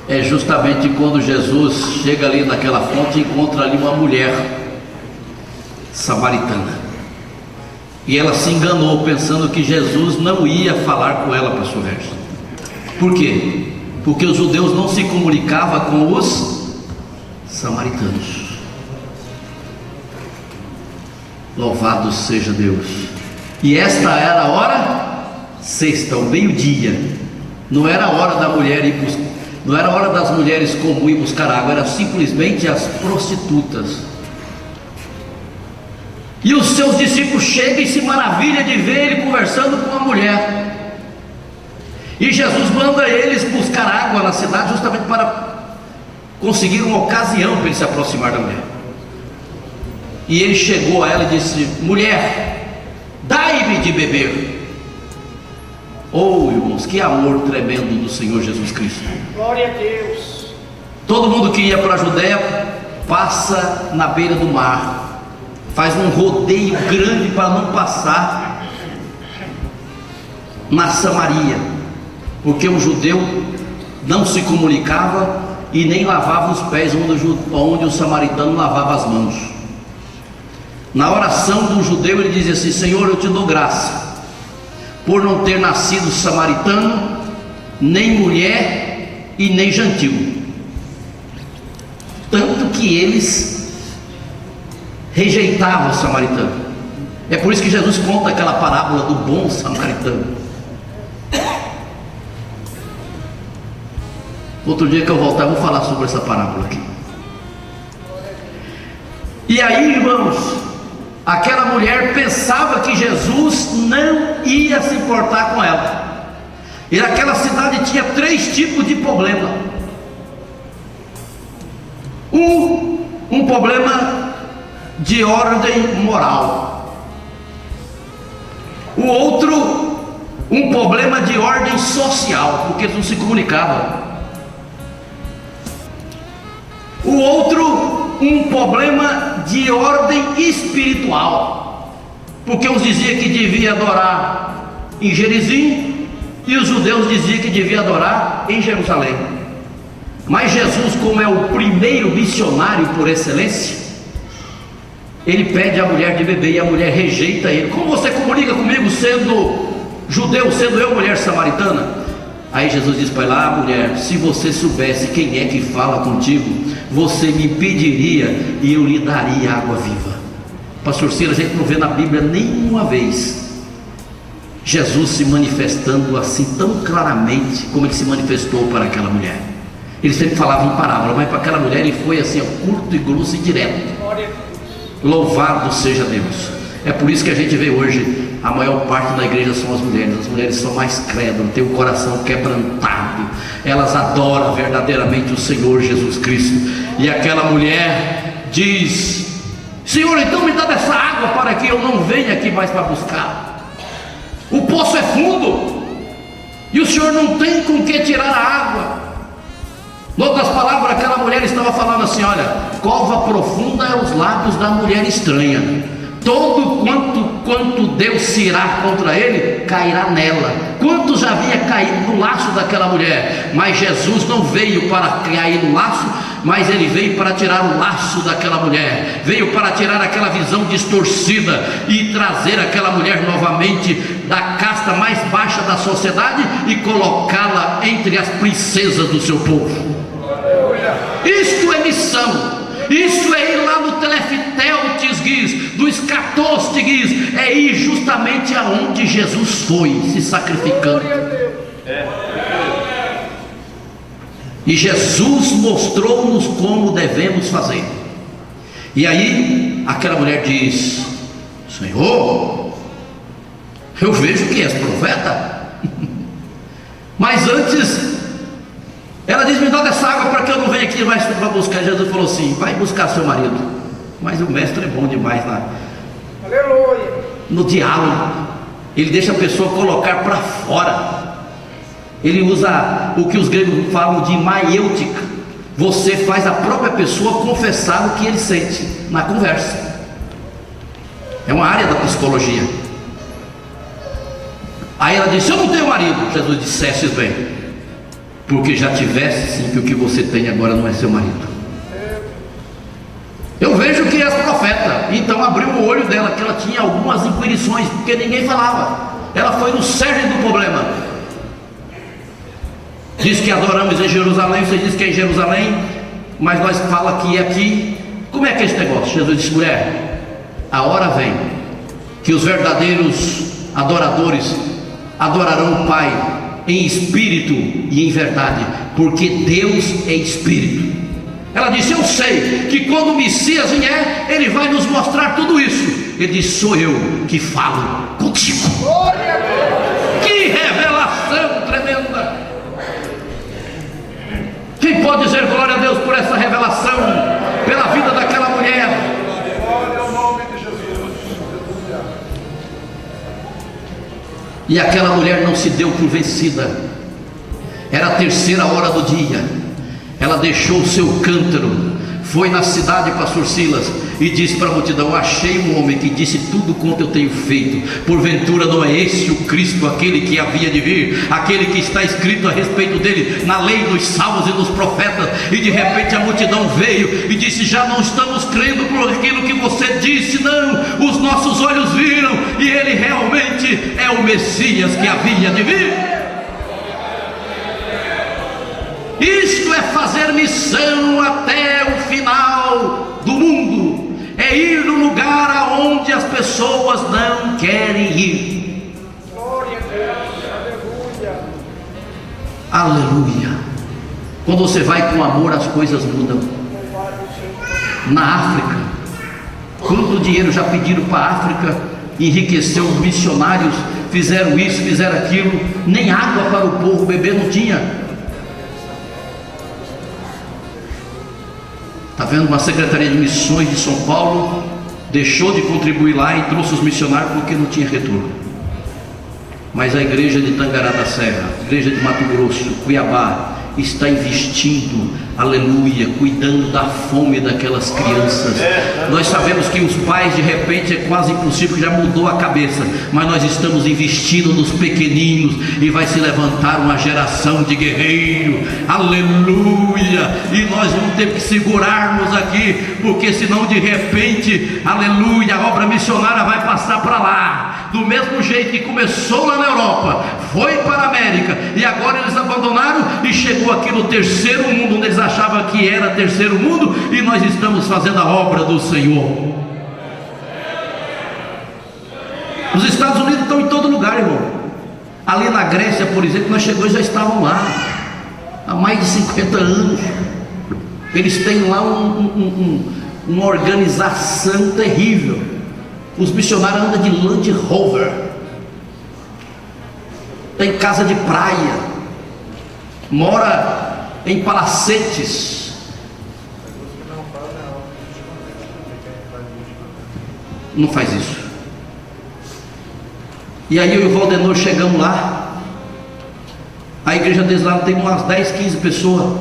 é justamente quando Jesus chega ali naquela fonte e encontra ali uma mulher samaritana. E ela se enganou pensando que Jesus não ia falar com ela, pastor Regis. Por quê? Porque os judeus não se comunicavam com os samaritanos. Louvado seja Deus. E esta era a hora sexta, o meio-dia. Não era a hora da mulher ir buscar, não era a hora das mulheres comuns ir buscar água, era simplesmente as prostitutas. E os seus discípulos chegam e se maravilham de ver ele conversando com a mulher. E Jesus manda eles buscar água na cidade, justamente para conseguir uma ocasião para ele se aproximar da mulher. E ele chegou a ela e disse: mulher, dai-me de beber. Oh, irmãos, que amor tremendo do Senhor Jesus Cristo. Glória a Deus. Todo mundo que ia para a Judéia passa na beira do mar, faz um rodeio grande para não passar na Samaria, porque o judeu não se comunicava e nem lavava os pés onde o samaritano lavava as mãos. Na oração do judeu ele dizia assim: Senhor, eu te dou graça por não ter nascido samaritano, nem mulher e nem gentil. Tanto que eles rejeitavam o samaritano. É por isso que Jesus conta aquela parábola do bom samaritano. Outro dia que eu voltar, eu vou falar sobre essa parábola aqui. E aí, irmãos, aquela mulher pensava que Jesus não ia se importar com ela. E naquela cidade tinha 3 tipos de problema. Um problema de ordem moral. O outro, um problema de ordem social, porque eles não se comunicavam. O outro, um problema de ordem espiritual, porque uns diziam que devia adorar em Gerizim e os judeus diziam que devia adorar em Jerusalém. Mas Jesus, como é o primeiro missionário por excelência, ele pede à mulher de beber e a mulher rejeita ele. Como você comunica comigo sendo judeu, sendo eu mulher samaritana? Aí Jesus diz para ela: mulher, se você soubesse quem é que fala contigo, você me pediria e eu lhe daria água viva. Pastor Ciro, a gente não vê na Bíblia nenhuma vez Jesus se manifestando assim tão claramente como ele se manifestou para aquela mulher. Ele sempre falava em parábola, mas para aquela mulher ele foi assim, curto e grosso e direto. Louvado seja Deus. É por isso que a gente vê hoje a maior parte da igreja são as mulheres são mais crédulas, têm o coração quebrantado, elas adoram verdadeiramente o Senhor Jesus Cristo. E aquela mulher diz: Senhor, então me dá dessa água para que eu não venha aqui mais para buscar. O poço é fundo e o Senhor não tem com que tirar a água. Em outras palavras, aquela mulher estava falando assim: olha, cova profunda é os lábios da mulher estranha. Todo quanto Deus se irá contra ele, cairá nela. Quanto já havia caído no laço daquela mulher? Mas Jesus não veio para cair no laço, mas ele veio para tirar o laço daquela mulher, veio para tirar aquela visão distorcida e trazer aquela mulher novamente da casta mais baixa da sociedade e colocá-la entre as princesas do seu povo. Isto é missão. Isso é ir lá no Teleftel Tisguis, do Escatos Tisguis, é ir justamente aonde Jesus foi, se sacrificando. E Jesus mostrou-nos como devemos fazer. E aí, aquela mulher diz: Senhor, eu vejo que és profeta. Mas antes, ela diz: me dá dessa água para que eu não venha aqui mais para buscar. Jesus falou assim: vai buscar seu marido. Mas o mestre é bom demais lá. Aleluia. No diálogo, ele deixa a pessoa colocar para fora. Ele usa o que os gregos falam de maiêutica. Você faz a própria pessoa confessar o que ele sente na conversa. É uma área da psicologia. Aí ela disse: eu não tenho marido. Jesus dissesse bem, porque já tivesse sim, que o que você tem agora não é seu marido. Eu vejo que és profeta. Então abriu o olho dela, que ela tinha algumas inquirições, porque ninguém falava. Ela foi no cerne do problema. Diz que adoramos em Jerusalém. Você diz que é em Jerusalém, mas nós fala que é aqui. Como é que é esse negócio? Jesus disse: mulher, a hora vem que os verdadeiros adoradores adorarão o Pai em espírito e em verdade, porque Deus é espírito. Ela disse: eu sei que quando o Messias vier, ele vai nos mostrar tudo isso. Ele disse: sou eu que falo contigo. Que revelação tremenda! Quem pode dizer glória a Deus por essa revelação, pela vida daquela mulher? Glória ao nome de Jesus. E aquela mulher não se deu por vencida. Era a 3ª hora do dia. Ela deixou o seu cântaro, foi na cidade, pastor Silas, e disse para a multidão: achei um homem que disse tudo quanto eu tenho feito. Porventura não é esse o Cristo, aquele que havia de vir, aquele que está escrito a respeito dele na lei, nos salmos e nos profetas? E de repente a multidão veio e disse: já não estamos crendo por aquilo que você disse, não, os nossos olhos viram, e ele realmente é o Messias que havia de vir. Isto é fazer missão até o final do mundo, é ir no lugar aonde as pessoas não querem ir. Glória a Deus, aleluia. Aleluia. Quando você vai com amor, as coisas mudam. Na África, quanto dinheiro já pediram para a África, enriqueceu os missionários, fizeram isso, fizeram aquilo, nem água para o povo beber não tinha. Está vendo? Uma Secretaria de Missões de São Paulo deixou de contribuir lá e trouxe os missionários porque não tinha retorno. Mas a igreja de Tangará da Serra, a igreja de Mato Grosso, Cuiabá, está investindo, aleluia, cuidando da fome daquelas crianças. Nós sabemos que os pais, de repente, é quase impossível, que já mudou a cabeça, mas nós estamos investindo nos pequeninos, e vai se levantar uma geração de guerreiros, aleluia, e nós vamos ter que segurarmos aqui, porque senão de repente, aleluia, a obra missionária vai passar para lá, do mesmo jeito que começou lá na Europa, foi para a América, e agora eles abandonaram e chegou aqui no 3º mundo, onde eles achavam que era 3º mundo, e nós estamos fazendo a obra do Senhor. Os Estados Unidos estão em todo lugar, irmão. Ali na Grécia, por exemplo, nós chegamos e já estavam lá há mais de 50 anos. Eles têm lá uma organização terrível. Os missionários andam de Land Rover, tem casa de praia, mora em palacetes. Não faz isso. E aí eu e o Valdenor chegamos lá, a igreja deles lá tem umas 10, 15 pessoas.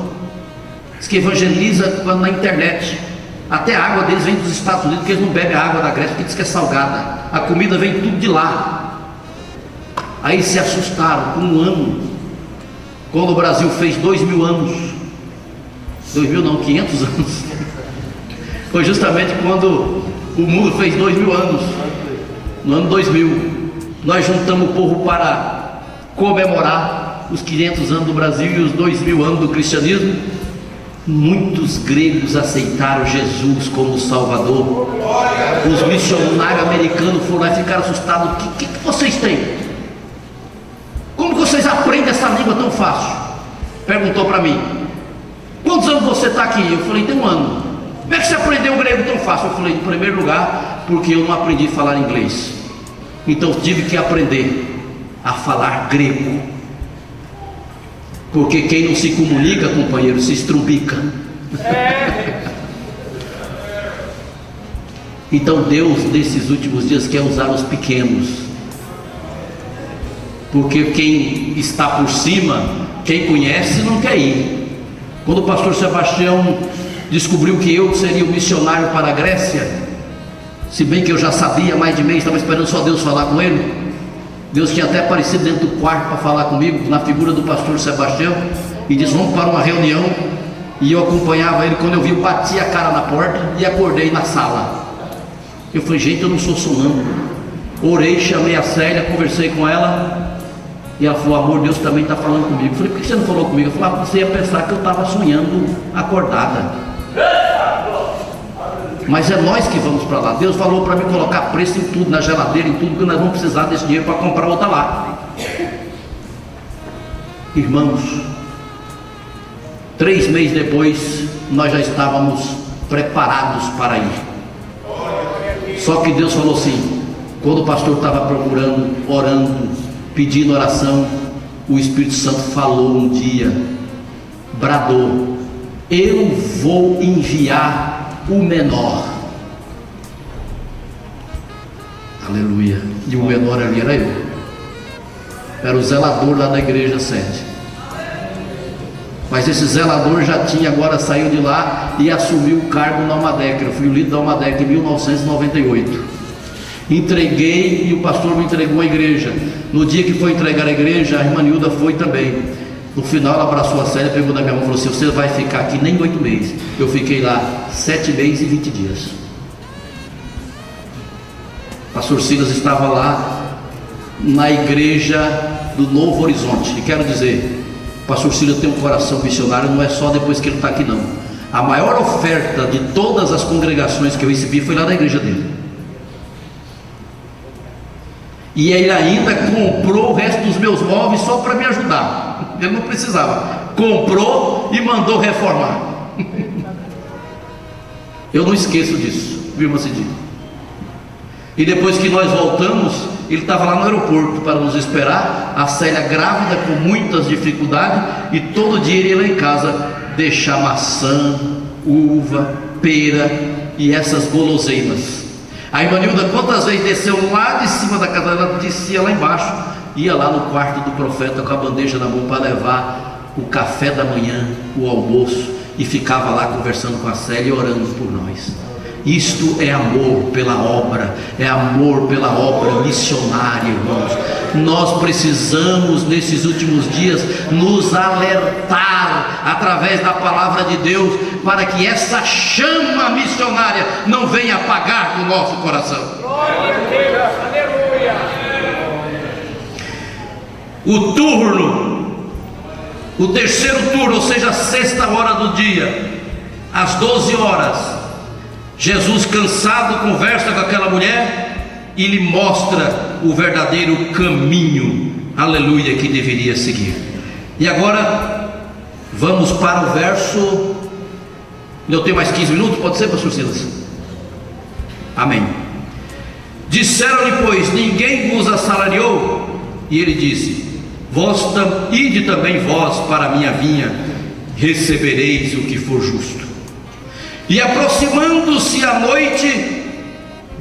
Diz que evangeliza na internet. Até a água deles vem dos Estados Unidos, porque eles não bebem a água da Grécia, porque diz que é salgada. A comida vem tudo de lá. Aí se assustaram com um ano, quando o Brasil fez 2000 anos. 2000 não, 500 anos. Foi justamente quando o mundo fez 2000 anos. No ano 2000 nós juntamos o povo para comemorar os 500 anos do Brasil e os 2000 anos do cristianismo. Muitos gregos aceitaram Jesus como Salvador. Os missionários americanos foram lá e ficaram assustados. O que vocês têm? Como vocês aprendem essa língua tão fácil? Perguntou para mim. Quantos anos você está aqui? Eu falei, tem um ano. Como é que você aprendeu o grego tão fácil? Eu falei, em primeiro lugar, porque eu não aprendi a falar inglês. Então tive que aprender a falar grego. Porque quem não se comunica, companheiro, se estrubica. Então Deus, nesses últimos dias, quer usar os pequenos. Porque quem está por cima, quem conhece, não quer ir. Quando o pastor Sebastião descobriu que eu seria o missionário para a Grécia, se bem que eu já sabia há mais de mês, estava esperando só Deus falar com ele. Deus tinha até aparecido dentro do quarto para falar comigo, na figura do pastor Sebastião, e disse, vamos para uma reunião. E eu acompanhava ele. Quando eu vi, eu bati a cara na porta e acordei na sala. Eu falei, gente, eu não sou sonâmbulo. Orei, chamei a Célia, conversei com ela, e ela falou, amor, Deus também está falando comigo. Eu falei, por que você não falou comigo? Eu falei, você ia pensar que eu estava sonhando acordada. Mas é nós que vamos para lá. Deus falou para mim colocar preço em tudo, na geladeira, em tudo, que nós vamos precisar desse dinheiro para comprar outra lá. Irmãos, 3 meses depois, nós já estávamos preparados para ir. Só que Deus falou assim, quando o pastor estava procurando, orando, pedindo oração, o Espírito Santo falou um dia, bradou, eu vou enviar o menor. Aleluia. E o menor ali era eu. era o zelador lá da igreja sede. Mas esse zelador já tinha, agora saiu de lá e assumiu o cargo na Almadeca. Eu fui o líder da Almadeca em 1998. Entreguei e o pastor me entregou a igreja. No dia que foi entregar a igreja, a irmã Nilda foi também. No final ela abraçou a Célia, pegou na minha mão e falou assim: você vai ficar aqui nem 8 meses. Eu fiquei lá 7 meses e 20 dias. O pastor Silas estava lá na igreja do Novo Horizonte. E quero dizer, o pastor Silas tem um coração missionário, não é só depois que ele está aqui não. A maior oferta de todas as congregações que eu recebi foi lá da igreja dele. E ele ainda comprou o resto dos meus móveis só para me ajudar. Ele não precisava. Comprou e mandou reformar. Eu não esqueço disso, viu, Macidinho? E depois que nós voltamos, ele estava lá no aeroporto para nos esperar. A Célia grávida, com muitas dificuldades, e todo dia ele ia lá em casa deixar maçã, uva, pera e essas guloseimas. A irmã Nilda, quantas vezes desceu lá de cima da casa, ela descia lá embaixo, ia lá no quarto do profeta com a bandeja na mão para levar o café da manhã, o almoço, e ficava lá conversando com a Célia e orando por nós. Isto é amor pela obra, é amor pela obra missionária, irmãos. Nós precisamos nesses últimos dias nos alertar através da palavra de Deus, para que essa chama missionária não venha apagar do nosso coração. Glória a Deus, aleluia. O turno, o terceiro turno, ou seja, a 6ª hora do dia, às 12 horas, Jesus, cansado, conversa com aquela mulher e lhe mostra o verdadeiro caminho, aleluia, que deveria seguir. E agora vamos para o verso. Eu tenho mais 15 minutos, pode ser, pastor Silas? Amém. Disseram-lhe, pois, ninguém vos assalariou? E ele disse: ide também vós para a minha vinha, recebereis o que for justo. E aproximando-se a noite,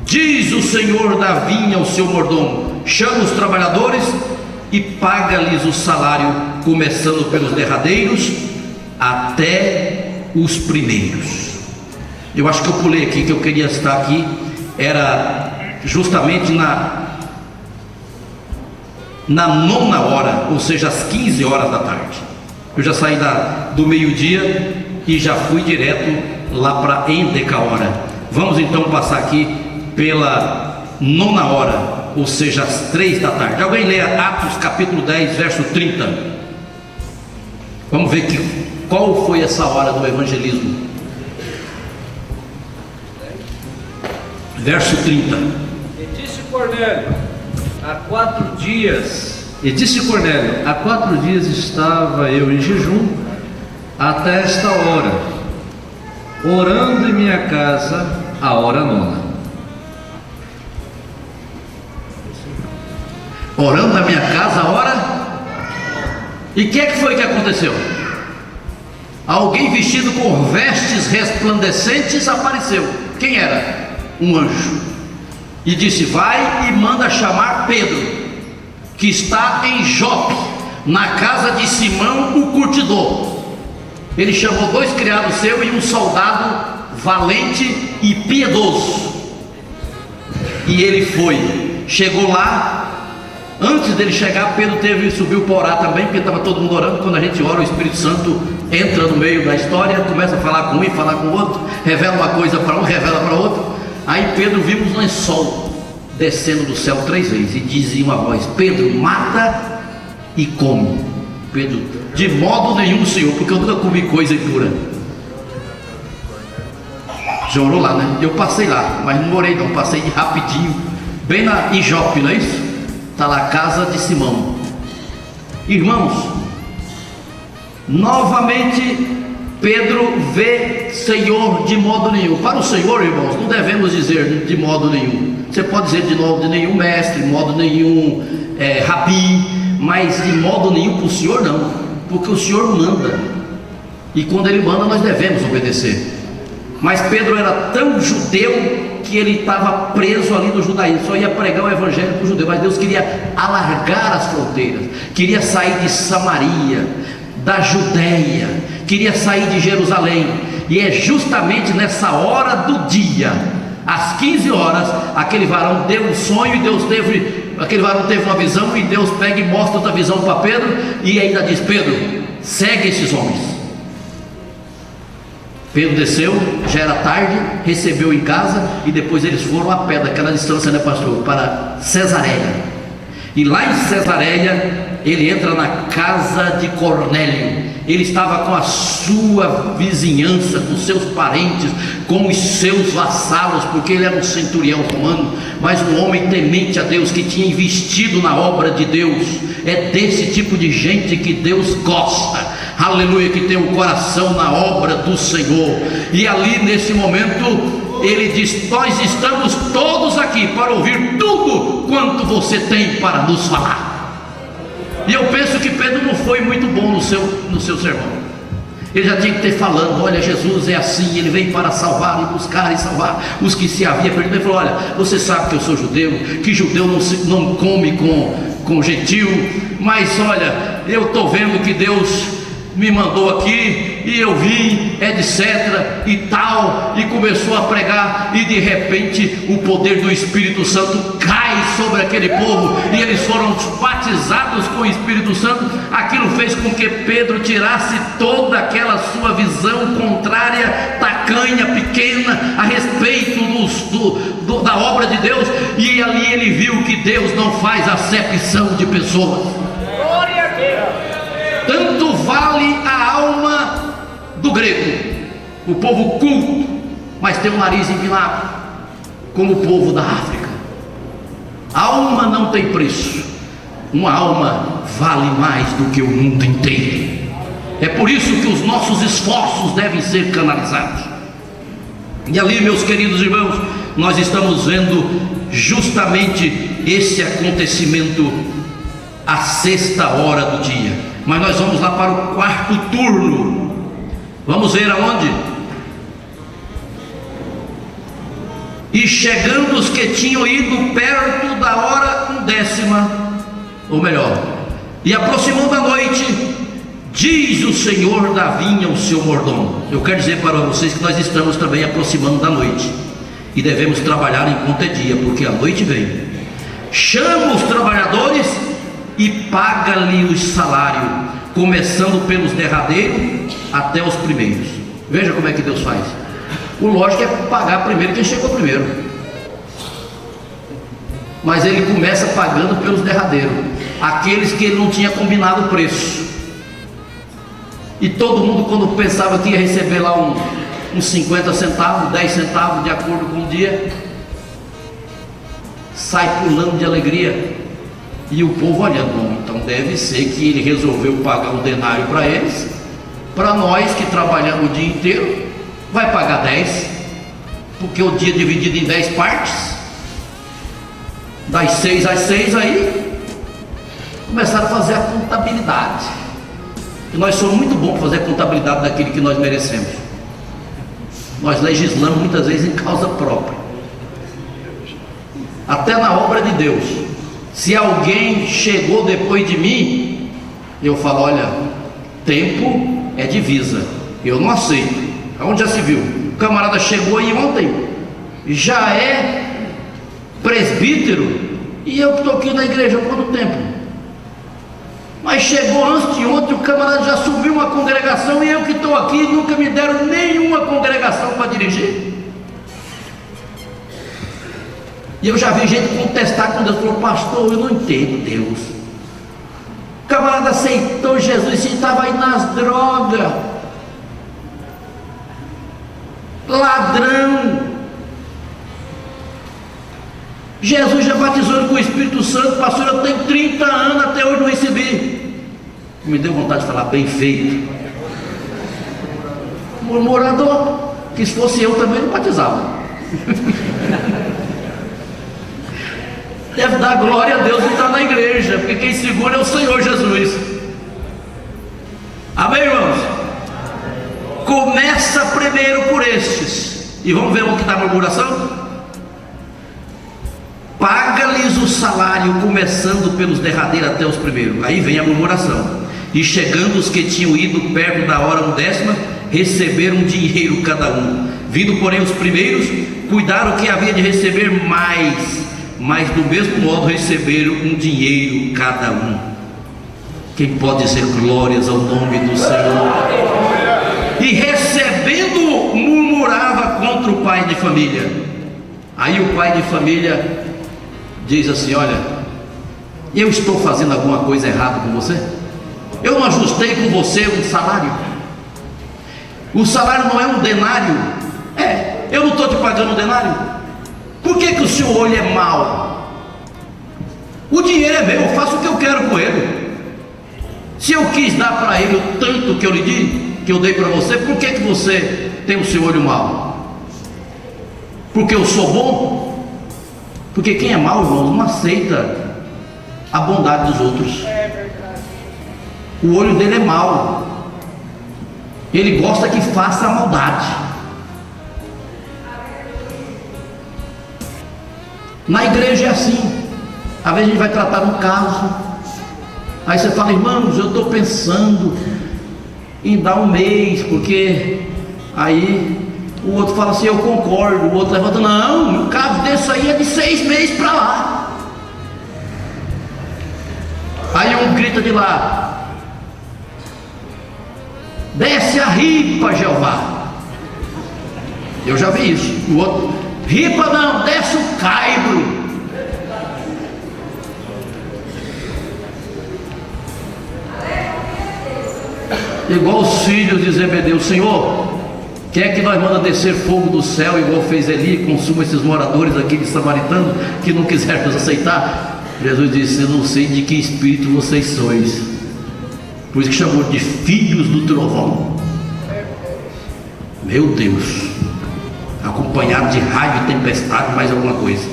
diz o senhor da vinha ao seu mordomo: chama os trabalhadores e paga-lhes o salário, começando pelos derradeiros até os primeiros. Eu acho que eu pulei aqui, que eu queria estar aqui, era justamente na 9ª hora, ou seja, às 15 horas da tarde. Eu já saí do meio-dia e já fui direto lá para Endecaora. Vamos então passar aqui pela 9ª hora, ou seja, às 3 da tarde. Alguém leia Atos capítulo 10, verso 30. Vamos ver qual foi essa hora do evangelismo. Verso 30. E disse Cornélio, há 4 dias estava eu em jejum até esta hora, orando em minha casa a hora 9ª. Orando na minha casa a hora. E o que foi que aconteceu? Alguém vestido com vestes resplandecentes apareceu. Quem era? Um anjo. E disse: vai e manda chamar Pedro, que está em Jope, na casa de Simão o curtidor. Ele chamou 2 criados seus e um soldado valente e piedoso. E ele foi, chegou lá. Antes dele chegar, Pedro subiu para orar também, porque estava todo mundo orando. Quando a gente ora, o Espírito Santo entra no meio da história, começa a falar com um e falar com o outro, revela uma coisa para um, revela para outro. Aí Pedro viu um lençol descendo do céu 3 vezes, e dizia uma voz: Pedro, mata e come. Pedro: de modo nenhum, Senhor, porque eu nunca comi coisa impura. Já orou lá, né? Eu passei lá, mas não orei não, passei de rapidinho, bem em Jope, não é isso? Está lá a casa de Simão. Irmãos, novamente Pedro vê Senhor de modo nenhum. Para o Senhor, irmãos, não devemos dizer de modo nenhum. Você pode dizer de modo nenhum mestre, de modo nenhum rabi, mas de modo nenhum para o Senhor não, porque o Senhor manda, e quando Ele manda nós devemos obedecer. Mas Pedro era tão judeu que ele estava preso ali no judaísmo, só ia pregar o evangelho para o judeu, mas Deus queria alargar as fronteiras, queria sair de Samaria, da Judéia, queria sair de Jerusalém, e é justamente nessa hora do dia, às 15 horas, aquele varão deu um sonho, e aquele varão teve uma visão, e Deus pega e mostra outra visão para Pedro, e ainda diz: Pedro, segue esses homens. Pedro desceu, já era tarde, recebeu em casa, e depois eles foram a pé, daquela distância, né, pastor, para Cesareia. E lá em Cesareia, ele entra na casa de Cornélio. Ele estava com a sua vizinhança, com seus parentes, com os seus vassalos, porque ele era um centurião romano, mas um homem temente a Deus, que tinha investido na obra de Deus. É desse tipo de gente que Deus gosta, aleluia, que tem um coração na obra do Senhor. E ali nesse momento ele diz: nós estamos todos aqui para ouvir tudo quanto você tem para nos falar. E eu penso que Pedro não foi muito bom no seu sermão. Ele já tinha que ter falando: olha, Jesus é assim, ele veio para salvar e buscar e salvar os que se havia perdido. Ele falou: olha, você sabe que eu sou judeu, que judeu não come com gentil, mas olha, eu estou vendo que Deus me mandou aqui, e eu vim, etc e tal, e começou a pregar, e de repente o poder do Espírito Santo cai sobre aquele povo, e eles foram batizados com o Espírito Santo. Aquilo fez com que Pedro tirasse toda aquela sua visão contrária, tacanha, pequena, a respeito da obra de Deus, e ali ele viu que Deus não faz acepção de pessoas. Glória a Deus. Tanto vale a alma do grego, o povo culto, mas tem o nariz empinado, como o povo da África. A alma não tem preço. Uma alma vale mais do que o mundo inteiro. É por isso que os nossos esforços devem ser canalizados. E ali, meus queridos irmãos, nós estamos vendo justamente esse acontecimento à 6ª hora do dia. Mas nós vamos lá para o 4º turno. Vamos ver aonde? E chegando os que tinham ido perto da hora 10ª, ou melhor, e aproximando a noite, diz o senhor da vinha ao seu mordomo. Eu quero dizer para vocês que nós estamos também aproximando da noite, e devemos trabalhar enquanto é dia, porque a noite vem. Chama os trabalhadores e paga-lhe o salário, começando pelos derradeiros até os primeiros. Veja como é que Deus faz. O lógico é pagar primeiro quem chegou primeiro, mas ele começa pagando pelos derradeiros, aqueles que ele não tinha combinado o preço. E todo mundo, quando pensava que ia receber lá uns 50 centavos, 10 centavos, de acordo com o dia, sai pulando de alegria. E o povo olhando: bom, então deve ser que ele resolveu pagar um denário para eles. Para nós que trabalhamos o dia inteiro, vai pagar 10, porque o dia é dividido em 10 partes, das 6 às 6. Aí começaram a fazer a contabilidade, e nós somos muito bons para fazer a contabilidade daquilo que nós merecemos. Nós legislamos muitas vezes em causa própria, até na obra de Deus. Se alguém chegou depois de mim, eu falo: olha, tempo é divisa, eu não aceito. Aonde já se viu? O camarada chegou aí ontem, já é presbítero, e eu estou aqui na igreja há quanto tempo? Mas chegou antes de ontem, o camarada já subiu uma congregação, e eu que estou aqui nunca me deram nenhuma congregação para dirigir. E eu já vi gente contestar com Deus, falou: pastor, eu não entendo Deus. O camarada aceitou Jesus e estava aí nas drogas, ladrão. Jesus já batizou ele com o Espírito Santo. Pastor, eu tenho 30 anos, até hoje não recebi. Me deu vontade de falar: bem feito, murmurador, que se fosse eu também não batizava. Deve dar glória a Deus e estar na igreja, porque quem segura é o Senhor Jesus. Amém, irmãos? Começa primeiro por estes, e vamos ver onde está a murmuração. o salário, começando pelos derradeiros até os primeiros. Aí vem a murmuração. E chegando os que tinham ido perto da hora 10ª, receberam dinheiro cada um. Vindo, porém, os primeiros, cuidaram que havia de receber mais, mas do mesmo modo receberam um dinheiro cada um. Quem pode dizer glórias ao nome do Senhor? E recebendo, murmurava contra o pai de família. Aí o pai de família diz assim: olha, eu estou fazendo alguma coisa errada com você? Eu não ajustei com você um salário? O salário não é um denário? Eu não estou te pagando um denário? Por que o seu olho é mau? O dinheiro é meu, eu faço o que eu quero com ele. Se eu quis dar para ele o tanto que eu lhe di, que eu dei para você, por que você tem o seu olho mau? Porque eu sou bom? Porque quem é mau, irmãos, não aceita a bondade dos outros. O olho dele é mau. Ele gosta que faça a maldade. Na igreja é assim. Às vezes a gente vai tratar um caso, aí você fala: irmãos, eu estou pensando em dar um mês, porque aí o outro fala assim: eu concordo. O outro levanta: não, o caso desse aí é de 6 meses para lá. Aí um grita de lá: desce a ripa, Jeová. Eu já vi isso. O outro: ripa não, desce o caibro. Igual os filhos de Zebedeu: Senhor, quer que nós manda descer fogo do céu, igual fez Eli, consuma esses moradores aqui de Samaritano, que não quiseram nos aceitar? Jesus disse: eu não sei de que espírito vocês sois. Por isso que chamou de filhos do trovão. Meu Deus, acompanhado de raio e tempestade, mais alguma coisa.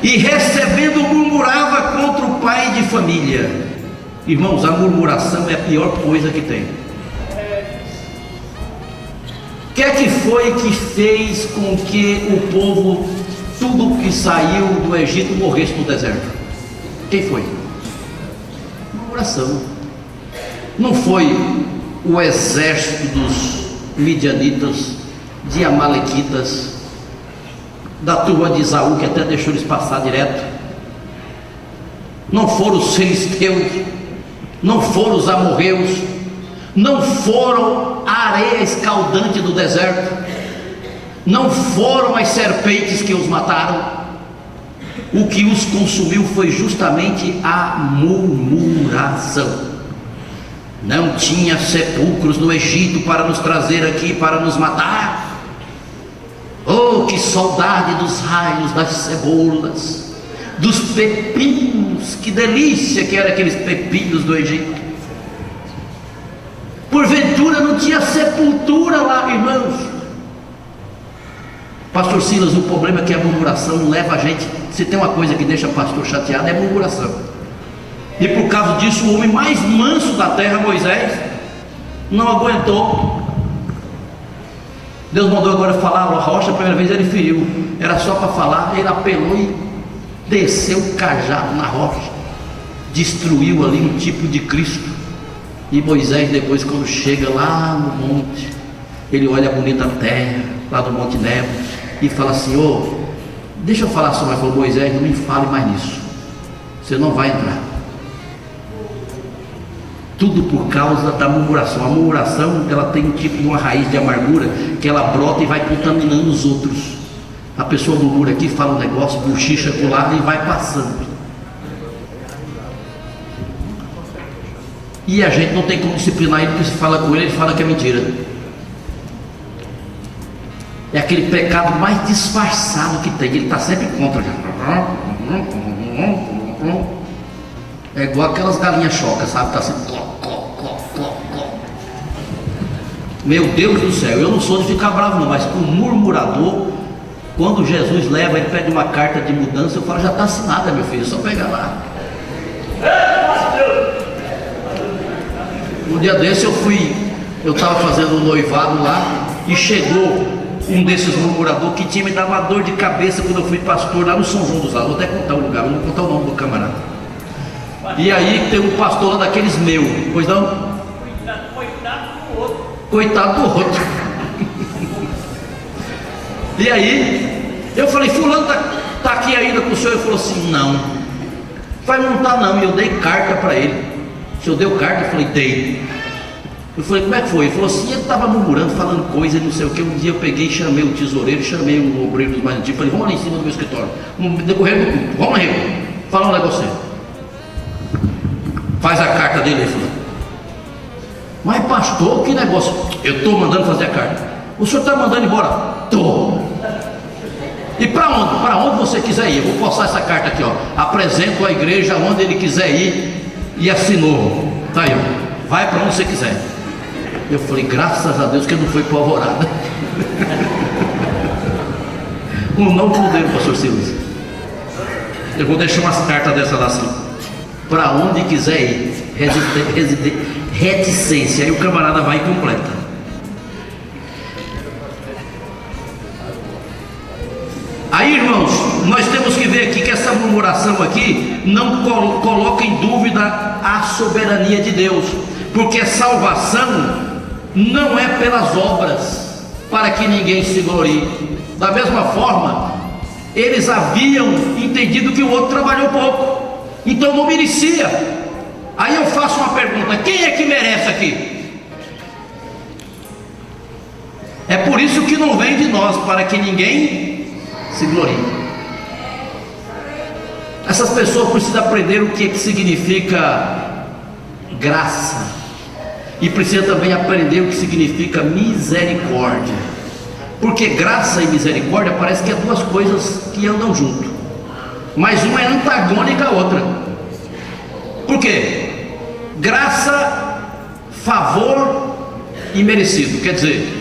E recebendo, murmurava contra o pai de família. Irmãos, a murmuração é a pior coisa que tem. O que é que foi que fez com que o povo, tudo que saiu do Egito, morresse no deserto? Quem foi? Murmuração. Não foi o exército dos midianitas, de amalequitas, da turma de Esaú, que até deixou eles passar direto. Não foram os filisteus, não foram os amorreus, não foram a areia escaldante do deserto, não foram as serpentes que os mataram. O que os consumiu foi justamente a murmuração. Não tinha sepulcros no Egito para nos trazer aqui para nos matar. Oh, que saudade dos raios, das cebolas, dos pepinos, que delícia que eram aqueles pepinos do Egito. Porventura não tinha sepultura lá, irmãos. Pastor Silas, o problema é que a murmuração leva a gente, se tem uma coisa que deixa o pastor chateado, é a murmuração. E por causa disso, o homem mais manso da terra, Moisés, não aguentou. Deus mandou agora falar a rocha, a primeira vez ele feriu, era só para falar, ele apelou e desceu o cajado na rocha, destruiu ali um tipo de Cristo. E Moisés, depois, quando chega lá no monte, ele olha a bonita terra lá do Monte Nebo e fala assim: ô, deixa eu falar só mais. Falou: Moisés, não me fale mais nisso, você não vai entrar. Tudo por causa da murmuração. A murmuração, ela tem um tipo de uma raiz de amargura, que ela brota e vai contaminando os outros. A pessoa murmura aqui, fala um negócio, bochicha pro lado e vai passando. E a gente não tem como disciplinar ele, porque se fala com ele, ele fala que é mentira. É aquele pecado mais disfarçado que tem, ele está sempre contra. É igual aquelas galinhas chocas, sabe? Está assim. Meu Deus do céu, eu não sou de ficar bravo não, mas o murmurador, quando Jesus leva, ele pede uma carta de mudança, eu falo: já está assinada, meu filho, é só pegar lá. Um dia desse eu estava fazendo um noivado lá, e chegou um desses murmuradores que tinha me dado uma dor de cabeça quando eu fui pastor lá no São João dos Altos. Vou até contar o lugar, não vou contar o nome do camarada. E aí tem um pastor lá daqueles meu, pois não? Coitado do outro. E aí eu falei, fulano tá aqui ainda com o senhor? Ele falou assim, não. Vai montar não. E eu dei carta para ele. O senhor deu carta? Eu falei, dei. Eu falei, como é que foi? Ele falou assim, ele estava murmurando, falando coisa e não sei o que. Um dia eu peguei, chamei o tesoureiro, chamei um obreiro dos mais antigos, falei, vamos lá em cima do meu escritório, no decorrer do culto, vamos lá, fala um negócio aí. Faz a carta dele aí, fulano. Mas pastor, que negócio? Eu estou mandando fazer a carta. O senhor está mandando embora? Estou. E para onde? Para onde você quiser ir. Eu vou postar essa carta aqui, ó. Apresento a igreja onde ele quiser ir. E assinou. Tá aí, ó. Vai para onde você quiser. Eu falei, graças a Deus que não foi para Alvorada. Um novo modelo, pastor Silas. Eu vou deixar umas cartas dessas lá assim. Para onde quiser ir. Reticência. Aí o camarada vai e completa. Aí, irmãos, nós temos que ver aqui que essa murmuração aqui não coloca em dúvida a soberania de Deus, porque a salvação não é pelas obras, para que ninguém se glorie. Da mesma forma, eles haviam entendido que o outro trabalhou pouco, então não merecia. Aí eu faço uma pergunta: quem é que merece aqui? É por isso que não vem de nós, para que ninguém se glorie. Essas pessoas precisam aprender o que significa graça, e precisam também aprender o que significa misericórdia, porque graça e misericórdia parece que é duas coisas que andam junto, mas uma é antagônica à outra. Por quê? Graça, favor e merecido, quer dizer,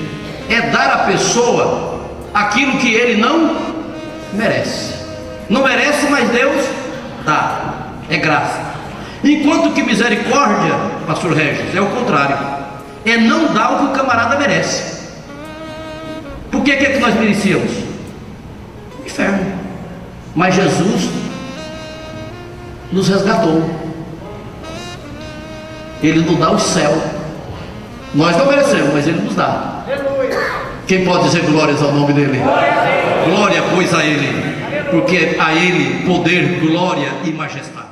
é dar à pessoa aquilo que ele não merece. Não merece, mas Deus dá. É graça. Enquanto que misericórdia, pastor Regis, é o contrário. É não dar o que o camarada merece. Por que é que nós merecíamos? Inferno. Mas Jesus nos resgatou. Ele nos dá o céu. Nós não merecemos, mas Ele nos dá. Quem pode dizer glórias ao nome dEle? Glória, pois, a Ele, porque a Ele poder, glória e majestade.